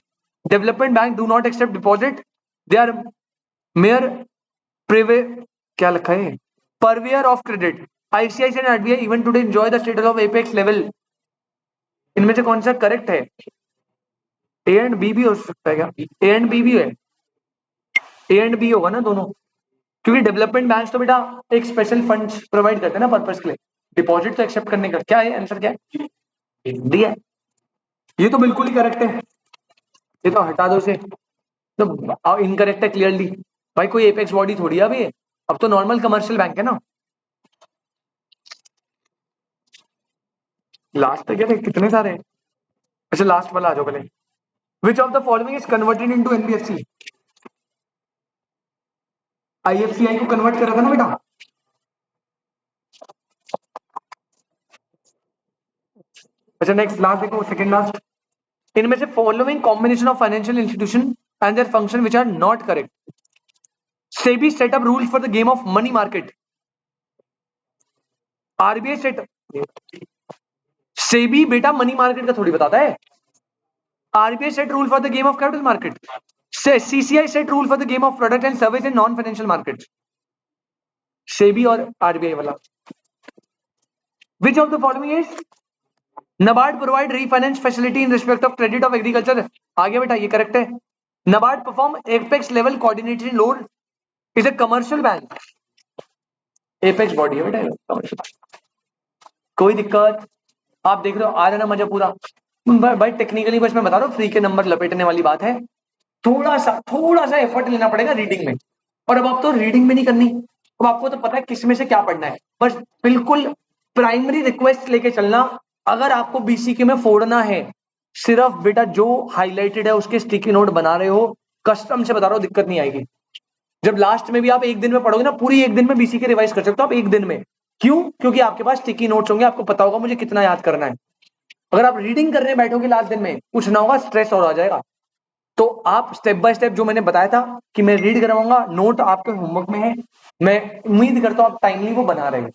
Development Bank do not accept deposit. They are mere क्या लिखा है? Purveyor of credit. ICICI and RBI even today enjoy the status of apex level. इनमें से कौन सा correct है? A and B भी हो सकता है क्या? A and B भी है, A and B होगा ना दोनों, क्योंकि डेवलपमेंट बैंक तो बेटा एक स्पेशल फंड प्रोवाइड करते हैं ना पर्पस के लिए. डिपॉजिट तो एक्सेप्ट करने का क्या है, आंसर क्या है? डी है. ये तो बिल्कुल ही करेक्ट है, ये तो हटा दो इसे, तो इनकरेक्ट है क्लियरली. भाई कोई एपेक्स बॉडी थोड़ी है अभी, अब तो नॉर्मल कमर्शियल बैंक है ना. लास्ट तक क्या कितने सारे हैं? अच्छा लास्ट वाला आ जाओ पहले. Which of the following is converted into NBFC? IFCI को कन्वर्ट करा था ना बेटा. अच्छा नेक्स्ट लास्ट देखो, सेकंड लास्ट. इनमें से following combination of financial institution and their function which are not correct. SEBI set up rules for the game of money market. RBI set, SEBI बेटा मनी मार्केट का थोड़ी बताता है. RBI set rule for the game of capital market. CCI set rule for the game of product and service in non financial market. SEBI और RBI वाला. विच of the following is NABARD provide refinance facility in respect of credit of agriculture. आगे बेटा ये correct है. NABARD perform apex level coordinated loan is a commercial bank. apex body है बेटा commercial. कोई दिक्कत? आप देख रहे हो आ रहा ना मजा पूरा. भाई टेक्निकली बस मैं बता रहा हूँ, फ्री के नंबर लपेटने वाली बात है. थोड़ा सा एफर्ट लेना पड़ेगा रीडिंग में. और अब आप तो रीडिंग में नहीं करनी, अब आपको तो पता है किस में से क्या पढ़ना है. बस बिल्कुल प्राइमरी रिक्वेस्ट लेके चलना. अगर आपको बीसीके में फोड़ना है, सिर्फ बेटा जो हाईलाइटेड है उसके स्टिकी नोट बना रहे हो, कस्टम से बता रहा हूँ, दिक्कत नहीं आएगी. जब लास्ट में भी आप एक दिन में पढ़ोगे ना, पूरी एक दिन में बीसीके रिवाइज कर सकते हो आप एक दिन में. क्यों? क्योंकि आपके पास स्टिकी नोट्स होंगे, आपको पता होगा मुझे कितना याद करना है. अगर आप रीडिंग करने बैठोगे लास्ट दिन में, कुछ ना होगा, स्ट्रेस और आ जाएगा. तो आप स्टेप बाय स्टेप जो मैंने बताया था कि मैं रीड करवाऊंगा, नोट आपके होमवर्क में है. मैं उम्मीद करता हूं आप टाइमली वो बना रहे हो.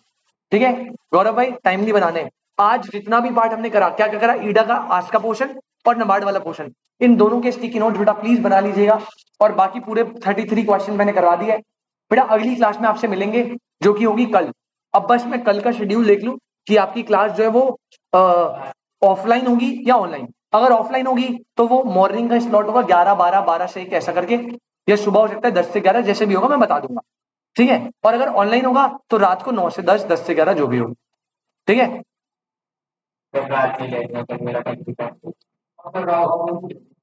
ठीक है गौरव भाई, टाइमली बनाने हैं. आज जितना भी पार्ट हमने करा, क्या क्या करा, ईडा का आज का पोर्शन और नबार्ड वाला पोर्शन, इन दोनों के स्टिकी नोट बेटा प्लीज बना लीजिएगा. और बाकी पूरे 33 क्वेश्चन मैंने करवा दिए बेटा. अगली क्लास में आपसे मिलेंगे जो कि होगी कल. अब बस मैं कल का शेड्यूल देख लूं कि आपकी क्लास जो है वो ऑफलाइन होगी या ऑनलाइन. अगर ऑफलाइन होगी तो वो मॉर्निंग का स्लॉट होगा 11, 12, 12 से 1 ऐसा करके, या सुबह हो सकता है 10 से 11, जैसे भी होगा मैं बता दूंगा. ठीक है. और अगर ऑनलाइन होगा तो रात को 9 से 10, 10 से 11 जो भी हो. ठीक है.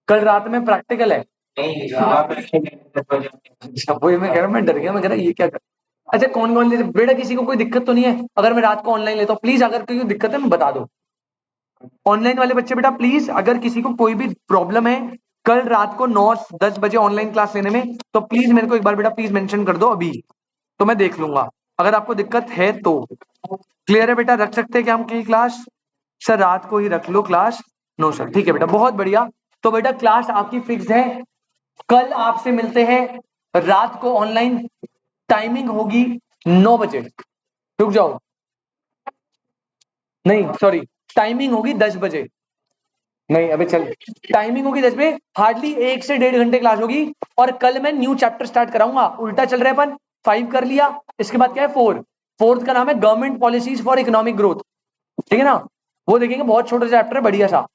कल रात में प्रैक्टिकल है. अच्छा, वही मैं कह रहा हूँ, मैं डर गया, मैं कह रहा ये क्या कर. अच्छा कौन कौन ले बेटा, किसी को कोई दिक्कत तो नहीं है अगर मैं रात को ऑनलाइन लेता हूँ? प्लीज अगर कोई दिक्कत है मैं बता दो. ऑनलाइन वाले बच्चे बेटा प्लीज, अगर किसी को कोई भी प्रॉब्लम है कल रात को 9-10 बजे ऑनलाइन क्लास लेने में, तो प्लीज मेरे को एक बार बेटा प्लीज मेंशन कर दो अभी, तो मैं देख लूंगा. अगर आपको दिक्कत है तो क्लियर है बेटा, रख सकते हैं क्या हम की क्लास? सर रात को ही रख लो क्लास. नो सर, ठीक है बेटा, बहुत बढ़िया. तो बेटा क्लास आपकी फिक्स है, कल आपसे मिलते हैं रात को ऑनलाइन. टाइमिंग होगी 9 बजे. रुक जाओ, नहीं सॉरी, टाइमिंग होगी 10 बजे. नहीं अबे चल, टाइमिंग होगी 10 बजे. हार्डली 1 से 1.5 घंटे क्लास होगी. और कल मैं न्यू चैप्टर स्टार्ट कराऊंगा. उल्टा चल रहे अपन, 5 कर लिया, इसके बाद क्या है 4. फोर्थ का नाम है government policies for economic growth. ठीक है ना, वो देखेंगे, बहुत छोटा चैप्टर है, बढ़िया सा.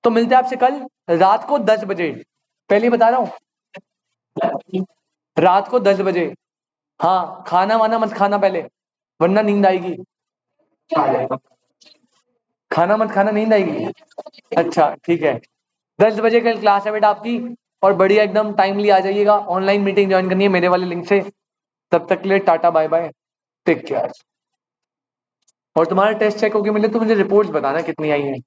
तो मिलते हैं आपसे कल रात को 10 बजे. पहले ही बता रहा हूं, रात को 10 बजे. हाँ खाना वाना मत खाना पहले, वरना नींद आएगी. खाना मत खाना, नींद आएगी. अच्छा ठीक है, 10 बजे कल क्लास है बेटा आपकी. और बढ़िया एकदम टाइमली आ जाइएगा. ऑनलाइन मीटिंग ज्वाइन करनी है मेरे वाले लिंक से. तब तक के लिए ta ta bye bye, take care. और तुम्हारा टेस्ट चेक होके मिले तो मुझे रिपोर्ट्स बताना कितनी आई हैं.